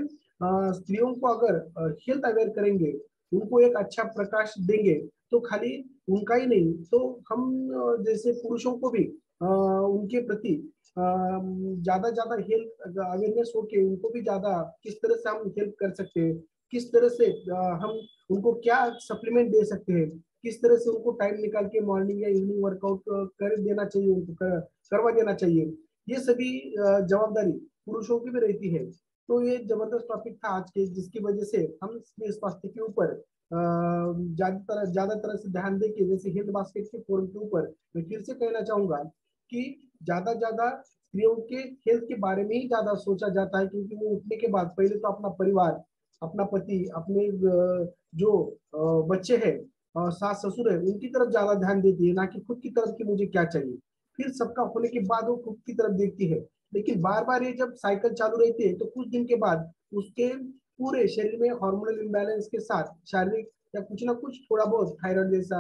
स्त्रियों को अगर हेल्थ अवेयर करेंगे, उनको एक अच्छा प्रकाश देंगे, तो खाली उनका ही नहीं, तो हम जैसे पुरुषों को भी उनके प्रति ज्यादा हेल्थ अवेयरनेस होके उनको भी ज्यादा किस तरह से हम हेल्प कर सकते हैं, किस तरह से हम उनको क्या सप्लीमेंट दे सकते हैं, किस तरह से उनको टाइम निकाल के मॉर्निंग या इवनिंग वर्कआउट कर देना चाहिए, उनको करवा देना चाहिए, ये सभी जवाबदारी पुरुषों की भी रहती है। तो ये जबरदस्त टॉपिक था आज के, जिसकी वजह से हम स्वास्थ्य के ऊपर ज्यादा तरह से ध्यान दे के, जैसे हेल्थ बास्केट के फोरम के ऊपर मैं फिर से कहना चाहूंगा कि ज्यादा स्त्रियों के हेल्थ के बारे में ही ज्यादा सोचा जाता है, क्योंकि वो उठने के बाद पहले तो अपना परिवार, अपना पति, अपने जो बच्चे हैं, सास ससुर है, उनकी तरफ ज्यादा ध्यान देती है, ना कि खुद की तरफ कि मुझे क्या चाहिए। फिर सबका होने के बाद वो खुद की तरफ देखती है। लेकिन बार बार ये जब साइकिल चालू रहती है तो कुछ दिन के बाद उसके पूरे शरीर में हार्मोनल इम्बैलेंस के साथ शारीरिक या कुछ ना कुछ थोड़ा बहुत थायराइड जैसा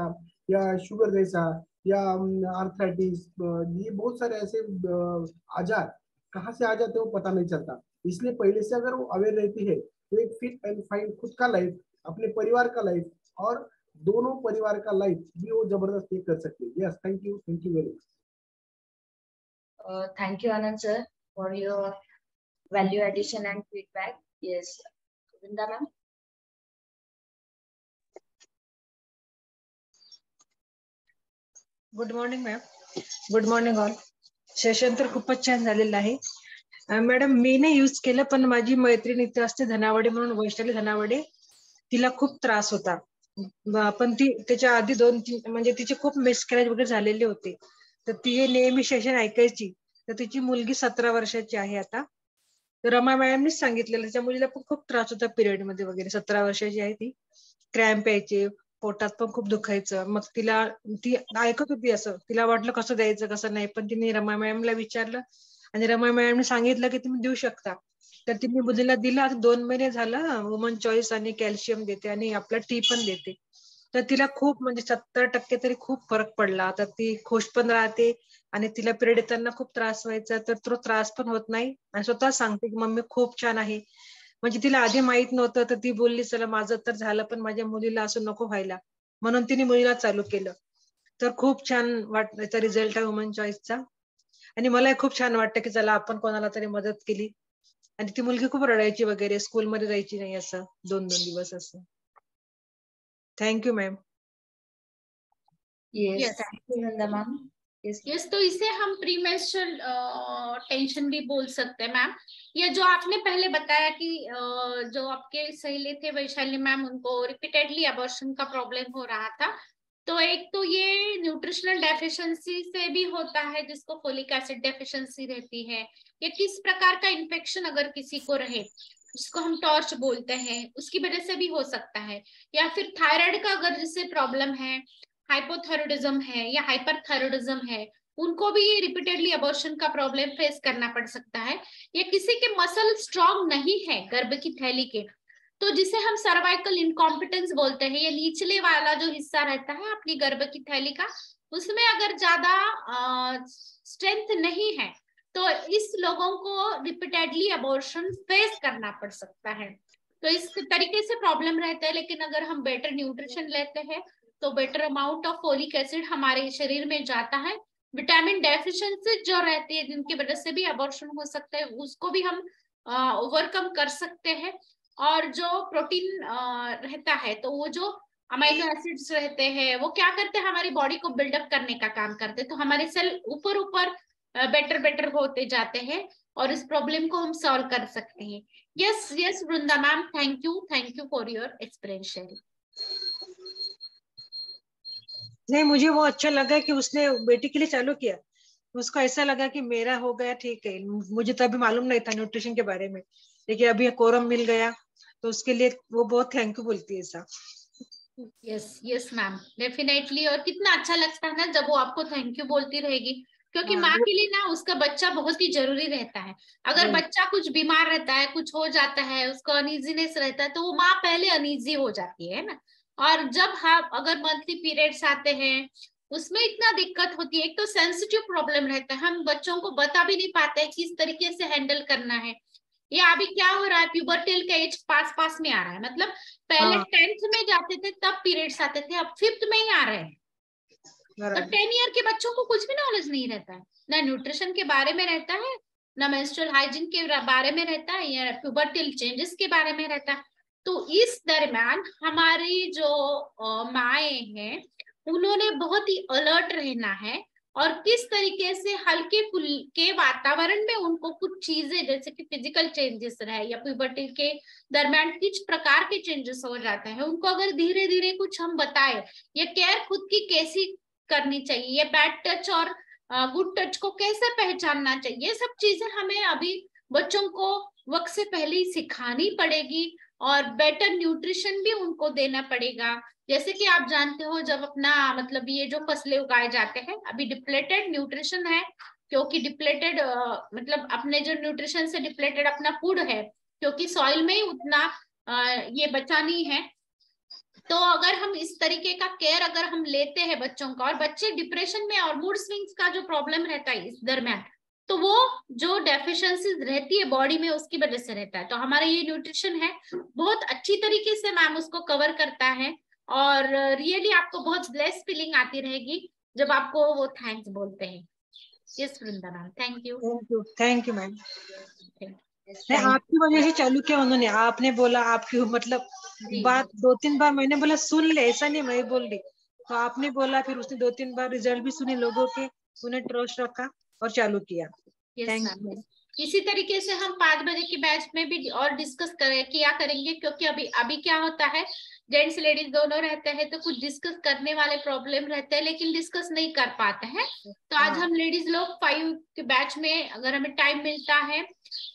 या शुगर जैसा या आर्थराइटिस, ये बहुत सारे ऐसे आजार कहाँ से आ जाते हैं वो पता नहीं चलता। इसलिए पहले से अगर वो अवेयर रहती है तो एक फिट एंड फाइन खुद का लाइफ, अपने परिवार का लाइफ और दोनों परिवार का लाइफ भी वो जबरदस्त कर सकते हैं। Yes, thank you very much. Thank you, Anand sir, for your value addition and feedback. Yes, Vrinda ma'am. Good morning ma'am. Good morning all. Session तर खूपच छान झालेलं आहे. मॅडम मी नाही यूज केलं, पण माझी मैत्रीण इथे असते धनावडे म्हणून, वैशाली धनावडे, तिला खूप त्रास होता. पण ती त्याच्या आधी 2-3 म्हणजे तिचे खूप मिसकॅरेज वगैरे झालेले होते, तर ती नेहमी सेशन ऐकायची. तर तिची मुलगी 17 वर्षाची आहे आता. तर रमा मॅडमनीच सांगितलेलं, त्याच्या मुलीला पण खूप त्रास होता पिरियड मध्ये वगैरे. 17 वर्षाची आहे ती. क्रॅम्प यायचे, पोटात पण खूप दुखायचं. मग ती ऐकत होती असं, तिला वाटलं कसं द्यायचं कसं नाही, पण तिने रमा मॅडमला विचारलं आणि रमा मॅडमने सांगितलं की तुम्ही देऊ शकता. तर तिने मुलीला दिला. 2 महिने झालं वुमन चॉईस आणि कॅल्शियम देते आणि आपला टी पण देते. तर तिला खूप म्हणजे 70% तरी खूप फरक पडला. आता ती खुश पण राहते आणि तिला पिरियड येताना खूप त्रास व्हायचा, तर तो त्रास पण होत नाही आणि स्वतः सांगते की मम्मी खूप छान आहे. म्हणजे तिला आधी माहित नव्हतं, तर ती बोलली चला माझं तर झालं पण माझ्या मुलीला असं नको व्हायला, म्हणून तिने मुलीला चालू केलं. तर खूप छान वाटतं रिझल्ट आहे वुमन चॉईसचा. आणि मलाही खूप छान वाटतं की चला आपण कोणाला तरी मदत केली. आणि ती मुलगी खूप रडायची वगैरे, स्कूलमध्ये जायची नाही असं 2-2 दिवस असं. Thank you ma'am. Yes, thank you, Vrinda ma'am. Yes, तो इसे हम प्रीमेंस्ट्रुअल टेंशन भी बोल सकते हैं मैम। या जो आपने पहले बताया कि जो आपके सहेली थे वैशाली मैम, उनको रिपीटेडली अबॉर्शन का प्रॉब्लम हो रहा था, तो एक तो ये न्यूट्रिशनल डेफिशिएंसी से भी होता है, जिसको फोलिक एसिड डेफिशिएंसी रहती है, या किस प्रकार का इन्फेक्शन अगर किसी को रहे, जिसको हम टॉर्च बोलते हैं, उसकी वजह से भी हो सकता है। या फिर थायराइड का अगर जिससे प्रॉब्लम है, हाइपोथायरॉयडिज्म है या हाइपरथायरॉयडिज्म है, उनको भी ये रिपीटेडली अबॉर्शन का प्रॉब्लम फेस करना पड़ सकता है। या किसी के मसल स्ट्रांग नहीं है गर्भ की थैली के, तो जिसे हम सर्वाइकल इनकॉम्पिटेंस बोलते हैं, ये नीचले वाला जो हिस्सा रहता है अपनी गर्भ की थैली का, उसमें अगर ज्यादा स्ट्रेंथ नहीं है, तो इस लोगों को रिपीटेडली अबॉर्शन फेस करना पड़ सकता है। तो इस तरीके से प्रॉब्लम रहता है। लेकिन अगर हम बेटर न्यूट्रिशन लेते हैं तो better amount of folic acid हमारे शरीर में जाता है। विटामिन डेफिशिएंसी जो रहती है, जिनकी वजह से भी अबॉर्शन हो सकता है, उसको भी हम ओवरकम कर सकते हैं। और जो प्रोटीन रहता है, तो वो जो अमाइनो एसिड्स रहते हैं, वो क्या करते हैं, हमारी बॉडी को बिल्डअप करने का काम करते हैं। तो हमारे सेल ऊपर ऊपर बेटर होते जाते हैं और इस प्रॉब्लम को हम सॉल्व कर सकते हैं। Yes Vrinda ma'am, thank you for your experience sharing. नहीं, मुझे वो अच्छा लगा कि उसने बेटी के लिए चालू किया। उसको ऐसा लगा कि मेरा हो गया, ठीक है। मुझे तो अभी मालूम नहीं था न्यूट्रिशन के बारे में, लेकिन अभी कोरम मिल गया, तो उसके लिए वो बहुत थैंक यू बोलती है ऐसा। Yes ma'am, definitely. और कितना अच्छा लगता है ना जब वो आपको थैंक यू बोलती रहेगी, क्योंकि माँ के लिए ना उसका बच्चा बहुत ही जरूरी रहता है। अगर बच्चा कुछ बीमार रहता है, कुछ हो जाता है, उसको अनइजीनेस रहता है, तो वो माँ पहले अनइजी हो जाती है ना। और जब हम अगर मंथली पीरियड्स आते हैं, उसमें इतना दिक्कत होती है। एक तो सेंसिटिव प्रॉब्लम रहता है, हम बच्चों को बता भी नहीं पाते किस तरीके से हैंडल करना है। या अभी क्या हो रहा है, प्यूबर्टल का एज पास में आ रहा है, मतलब पहले 10th में जाते थे तब पीरियड्स आते थे, अब 5th में ही आ रहे हैं। तो 10 ईयर के बच्चों को कुछ भी नॉलेज नहीं रहता है, ना न्यूट्रिशन के बारे में रहता है, ना मेंस्ट्रुअल हाइजीन के बारे में रहता है, या प्यूबर्टल चेंजेस के बारे में रहता है। तो इस दरम्यान हमारी जो माए हैं, उन्होंने बहुत ही अलर्ट रहना है। और किस तरीके से हल्के फुल्के वातावरण में उनको कुछ चीजें, जैसे कि फिजिकल चेंजेस रहे या प्यूबर्टी के दरम्यान किस प्रकार के चेंजेस हो जाते हैं, उनको अगर धीरे धीरे कुछ हम बताए, ये केयर खुद की कैसी करनी चाहिए, ये बैड टच और गुड टच को कैसे पहचानना चाहिए, ये सब चीजें हमें अभी बच्चों को वक्त से पहले ही सिखानी पड़ेगी। और बेटर न्यूट्रिशन भी उनको देना पड़ेगा। जैसे कि आप जानते हो, जब अपना मतलब ये जो फसलें उगाए जाते हैं, अभी डिप्लेटेड न्यूट्रिशन है, क्योंकि डिप्लेटेड मतलब अपने जो न्यूट्रिशन से डिप्लेटेड अपना फूड है, क्योंकि सॉइल में ही उतना ये बचा नहीं है। तो अगर हम इस तरीके का केयर अगर हम लेते हैं बच्चों का, और बच्चे डिप्रेशन में और मूड स्विंग्स का जो प्रॉब्लम रहता है इस दरम्यान, तो वो जो डेफिशिएंसीज रहती है बॉडी में, उसकी वजह से रहता है। तो हमारा ये न्यूट्रिशन है बहुत अच्छी तरीके से मैम उसको कवर करता है। और रियली आपको बहुत ब्लेस फीलिंग आती रहेगी जब आपको वो थैंक्स बोलते हैं। Yes Vrinda ma'am, thank you ma'am. आपकी वजह से चालू किया उन्होंने, आपने बोला, आपकी मतलब बात 2-3 बार मैंने बोला सुन ले, ऐसा नहीं मैं बोल रही, तो आपने बोला, फिर उसने 2-3 बार रिजल्ट भी सुने लोगों के, उन्हें ट्रस्ट रखा और चालू किया। Thank you. इसी तरीके से हम 5 बजे की बैच में भी और डिस्कस किया करेंगे, क्योंकि अभी क्या होता है, जेंट्स लेडीज दोनों रहते हैं, तो कुछ डिस्कस करने वाले प्रॉब्लम रहते हैं, लेकिन डिस्कस नहीं कर पाते हैं। तो आज हम लेडीज लोग 5 के बैच में अगर हमें टाइम मिलता है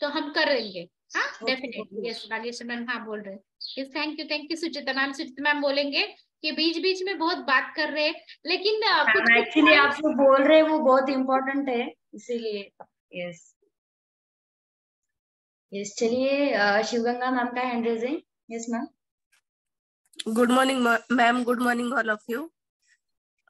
तो हम करेंगे। हाँ डेफिनेटली। यस राजेश मैम, हाँ बोल रहे हैं। Yes thank you Suchita ma'am. Suchita ma'am बोलेंगे कि बीच बीच में बहुत बात कर रहे हैं, लेकिन एक्चुअली आप जो बोल रहे हैं वो बहुत इम्पोर्टेंट है, इसीलिए। यस चलिए, शिवगंगा मैम का hand raising. Yes ma'am. Good morning ma'am, good morning all of you.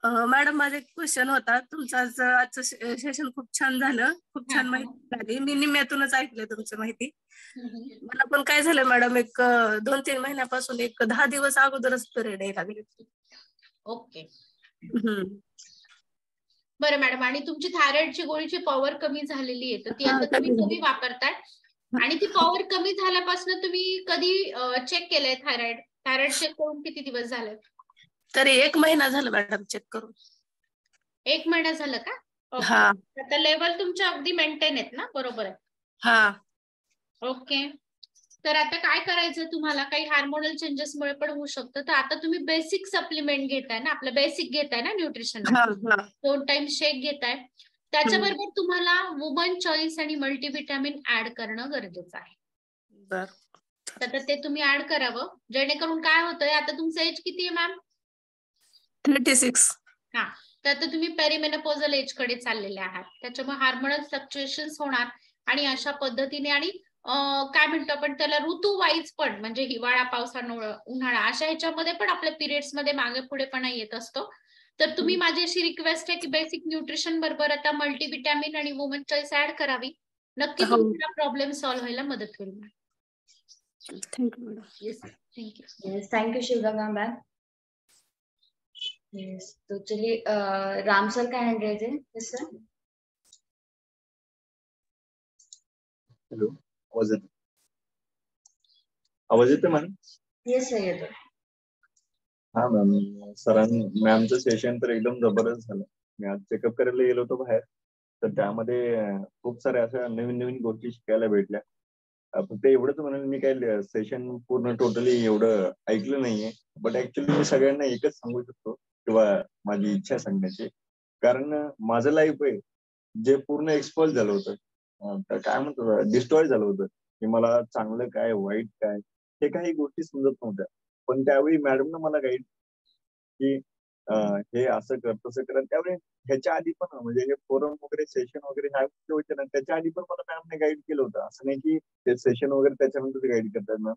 Madam, माझा एक क्वेश्चन होता. तुमचं आजचं सेशन खूप छान झालं, खूप छान माहिती झाली. मी निम्म्यातूनच ऐकलं तुमची माहिती. मला पण काय झालं मॅडम, एक 2-3 महिन्यापासून एक 10 दिवस अगोदरच पिरियड यायला लागले. ओके बरं मॅडम, आणि तुमची थायरॉइडची गोळीची पॉवर कमी झालेली आहे, तर ती आता तुम्ही कमी वापरताय, आणि ती पॉवर कमी झाल्यापासून तुम्ही कधी चेक केलंय थायरॉइड चेक करून किती दिवस झाले? तरी 1 महिना झाला मॅडम चेक करून. 1 महिना झालं का? हा आता लेवल तुमच्या अगदी मेंटेन आहेत ना, बरोबर आहे? हा. ओके. तर आता काय करायचं तुम्हाला, काही हार्मोनल चेंजेसमुळे पण होऊ शकतं. तर आता तुम्ही बेसिक सप्लिमेंट घेताय ना, आपलं बेसिक घेताय ना न्यूट्रिशन, हा 2 टाइम शेक घेताय, त्याच्याबरोबर तुम्हाला वुमन चॉईस आणि मल्टीव्हिटॅमिन ऍड करणं गरजेचं आहे. बर. तर ते तुम्ही ऍड करावं, जेणेकरून काय होतंय, आता तुमचं एज किती आहे मॅम? 36. हा, तर आता तुम्ही पेरिमेनोपॉझल एज कडे चाललेले आहात, त्याच्यामुळे हार्मोनल फ्लक्च्युएशन्स होणार आणि अशा पद्धतीने, आणि काय म्हणतो आपण त्याला, ऋतू वाईज पण, म्हणजे हिवाळा, पावसाळा, उन्हाळा, अशा ह्याच्यामध्ये पण आपल्या पिरियड्स मध्ये मागे पुढेपणा येत असतो. तर तुम्ही, माझी अशी रिक्वेस्ट आहे की बेसिक न्यूट्रिशन बरोबर आता मल्टीव्हिटॅमिन आणि वुमन चॉईस ऍड करावी. नक्की हो. तुमचा प्रॉब्लेम सॉल्व्ह व्हायला मदत होईल. Thank you madam. Yes, thank you. Yes, thank you Shivganga ma'am. Yes, तो चलिए राम सर का हैंड रेज है. Yes sir. हॅलो, आवाज येतो मॅम? यस सर, येतो. हा मॅम, मॅमचं सेशन तर एकदम जबरदस्त झालं. मी आज चेकअप करायला गेलो होतो बाहेर, तर त्यामध्ये खूप साऱ्या अशा नवीन नवीन गोष्टी शिकायला भेटल्या. फक्त एवढंच म्हणून मी काही सेशन पूर्ण टोटली एवढं ऐकलं नाहीये, बट ऍक्च्युली मी सगळ्यांना एकच सांगू शकतो किंवा माझी इच्छा सांगण्याची, कारण माझं लाईफ आहे जे पूर्ण एक्सपोज झालं होतं, तर काय म्हणतो, डिस्ट्रॉय झालं होतं, की मला चांगलं काय वाईट काय हे काही गोष्टी समजत नव्हत्या. पण त्यावेळी मॅडमनं मला गाईड की हे असं कर तसं कर. त्यावेळी ह्याच्या आधी पण म्हणजे हे फोरम वगैरे सेशन वगैरे ह्या गोष्टी होत्या ना, त्याच्या आधी पण मला मॅमने गाईड केलं होतं. असं नाही की ते सेशन वगैरे त्याच्यानंतर गाईड करतात ना,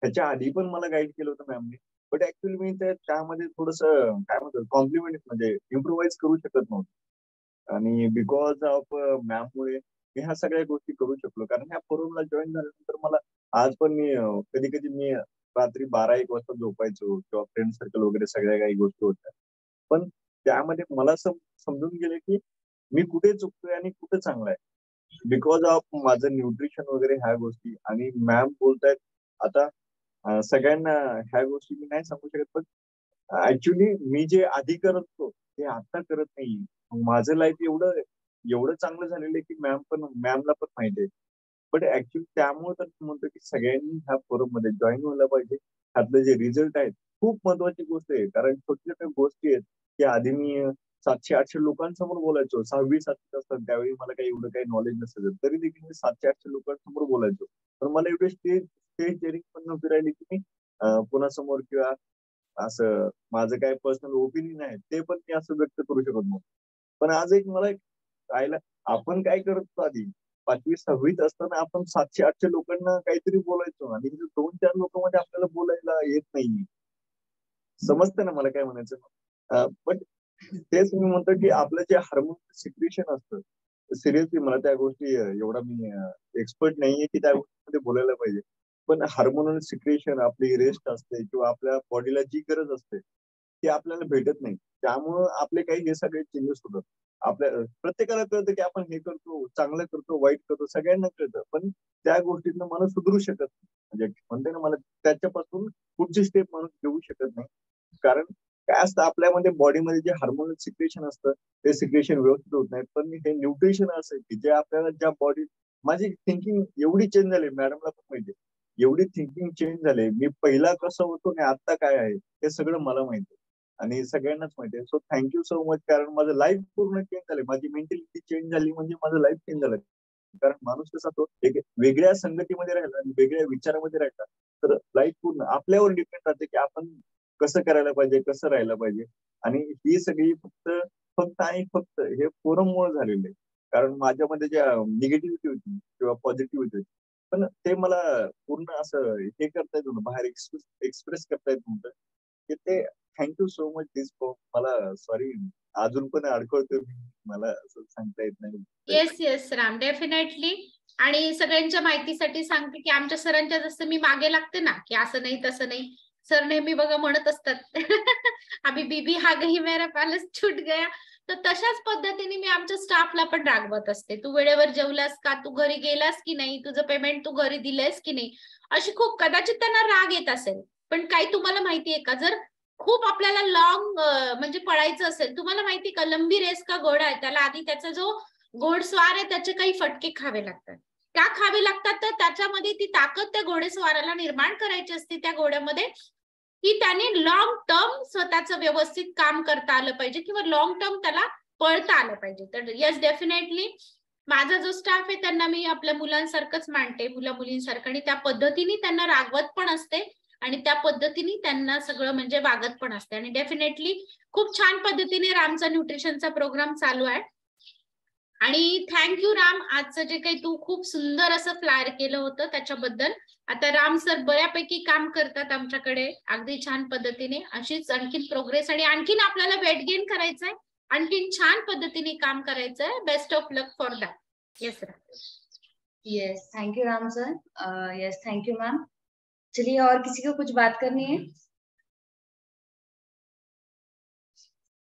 ह्याच्या आधी पण मला गाईड केलं होतं मॅमने. बट ऍक्च्युअली मी त्यामध्ये थोडस काय म्हणतात कॉम्प्लिमेंट म्हणजे इम्प्रोव्हाइज करू शकत नव्हतो, आणि बिकॉज ऑफ मॅममुळे मी ह्या सगळ्या गोष्टी करू शकलो. कारण ह्या फोरमला जॉईन झाल्यानंतर मला आज पण मी कधी कधी मी रात्री 12-1 वाजता झोपायचो, किंवा फ्रेंड सर्कल वगैरे सगळ्या काही गोष्टी होत्या. पण त्यामध्ये मला समजून गेले की मी कुठे चुकतोय आणि कुठे चांगला आहे, बिकॉज ऑफ माझं न्यूट्रिशन वगैरे ह्या गोष्टी. आणि मॅम बोलतायत आता सगळ्यांना ह्या गोष्टी मी नाही सांगू शकत, पण ऍक्च्युली मी जे आधी करत होतो ते आता करत नाही. माझं लाईफ एवढं एवढं चांगलं झालेलं आहे की मॅमला पण माहिती आहे. बट ऍक्च्युली त्यामुळे तर म्हणतो की सगळ्यांनी ह्या फोरम मध्ये जॉईन व्हायला पाहिजे. ह्यातले जे रिझल्ट आहेत खूप महत्वाची गोष्ट आहे, कारण छोट्या छोट्या गोष्टी आहेत की आधी मी 700-800 लोकांसमोर बोलायचो. 6वी-7वीत असताना त्यावेळी मला काही एवढं काही नॉलेज नसायचं, तरी देखील मी 700-800 लोकांसमोर बोलायचो. पण मला एवढे स्टेज डेअरिंग पण नव्हती राहिली की मी कोणासमोर किंवा असं माझं काय पर्सनल ओपिनियन आहे ते पण मी असं व्यक्त करू शकत नव्हतो. पण आज एक मला राहिला, आपण काय करत होतो आधी 5वी-6वीत असताना आपण 700-800 लोकांना काहीतरी बोलायचो, आणि 2-4 लोकांमध्ये आपल्याला बोलायला येत नाही. समजतं ना मला काय म्हणायचं? पण तेच मी म्हणतो की आपलं जे हार्मोन सिक्रेशन असतं, सिरियसली मला त्या गोष्टी एवढा मी एक्सपर्ट नाहीये की त्या गोष्टीमध्ये बोलायला पाहिजे. पण हार्मोनल सिक्रेशन, आपली रेस्ट असते किंवा आपल्या बॉडीला जी गरज असते ती आपल्याला भेटत नाही. त्यामुळं आपले काही हे सगळे चेंजेस होतात. आपल्या प्रत्येकाला कळतं की आपण हे करतो, चांगलं करतो, वाईट करतो, सगळ्यांना कळतं. पण त्या गोष्टीतनं मला सुधरू शकत नाही. म्हणजे म्हणते ना, मला त्याच्यापासून पुढची स्टेप माणूस घेऊ शकत नाही. कारण काय असतं, आपल्यामध्ये बॉडीमध्ये जे हार्मोनल सिक्रेशन असतं ते सिक्रेशन व्यवस्थित होत नाही. पण हे न्यूट्रिशन असं की जे आपल्याला ज्या बॉडी, माझी थिंकिंग एवढी चेंज झाली, मॅडमला पण माहिती, एवढी थिंकिंग चेंज झाली. मी पहिला कसं होतो आणि आता काय आहे हे सगळं मला माहिती आणि सगळ्यांनाच माहिती आहे. सो थँक्यू सो मच, कारण माझं लाईफ पूर्ण चेंज झालं. माझी मेंटॅलिटी चेंज झाली म्हणजे माझं लाईफ चेंज झालं. कारण माणूस कसा तो एक वेगळ्या संगतीमध्ये राहिला आणि वेगळ्या विचारामध्ये राहिला तर लाईफ पूर्ण आपल्यावर डिपेंड राहते की आपण कसं करायला पाहिजे, कसं राहायला पाहिजे. आणि ही सगळी फक्त आणि फक्त हे फोरममुळे झालेलं आहे. कारण माझ्यामध्ये ज्या निगेटिव्हिटी होती किंवा पॉझिटिव्हिटी होती, पण ते मला पूर्ण असं हे करता येत होतं, बाहेर एक्सप्रेस करता येत नव्हतं. की ते thank you so much this for. मला सॉरी अजून पण अडकळतोय, मला असं सांगता येत नाही. Yes yes Ram, definitely. आणि सगळ्यांच्या माहितीसाठी सांगते की आमच्या सरांच्या जसं मी मागे लागते ना की असं नाही तसं नाही, सर नेहमी बघा म्हणत असतात अभी बीबी हा गई मेरा पॅलेस छूट गया. तर तशाच पद्धतीने मी आमच्या स्टाफला पण रागवत असते. तू वेळेवर जेवलास का, तू घरी गेलास की नाही, तुझं पेमेंट तू घरी दिलंस की नाही. अशी खूप कदाचित त्यांना राग येत असेल, पण काही तुम्हाला माहितीये का, जर खूप आपल्याला लॉंग म्हणजे पळायचं असेल, तुम्हाला माहिती का लंबी रेस का घोडा आहे, त्याला आधी त्याचा जो घोडस्वार आहे त्याचे काही फटके खावे लागतात. का खावे लागतात? तर त्याच्यामध्ये ती ताकद त्या घोडेस्वाराला निर्माण करायची असते त्या घोड्यामध्ये, की त्याने लॉंग टर्म स्वतःचं व्यवस्थित काम करता आलं पाहिजे किंवा लॉंग टर्म त्याला पळता आलं पाहिजे. तर येस डेफिनेटली माझा जो स्टाफ आहे त्यांना मी आपल्या मुलांसारखंच मानते, मुला मुलींसारखं, आणि त्या पद्धतीने त्यांना रागवत पण असते आणि त्या पद्धतीने त्यांना सगळं म्हणजे वागत पण असते. आणि डेफिनेटली खूप छान पद्धतीने रामचा न्यूट्रिशनचा प्रोग्राम चालू आहे. आणि थँक्यू राम, आजचं जे काही तू खूप सुंदर असं फ्लायर केलं होतं त्याच्याबद्दल. आता राम सर बऱ्यापैकी काम करतात आमच्याकडे अगदी छान पद्धतीने. अशीच आणखीन प्रोग्रेस आणि आणखीन आपल्याला वेट गेन करायचंय, आणखीन छान पद्धतीने काम करायचंय. Best of luck for that. Yes sir. Yes thank you Ram sir. Yes thank you ma'am. चलिए और किसी को कुछ बात करनी है?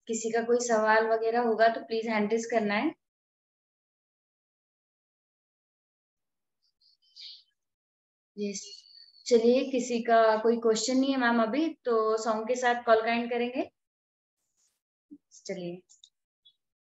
किसी का कोई सवाल वगैरह होगा तो प्लीज हैंड रेज करना है. यस चलिए किसी का कोई क्वेश्चन नहीं है मैम अभी, तो सॉन्ग के साथ कॉल का एंड करेंगे. चलिए.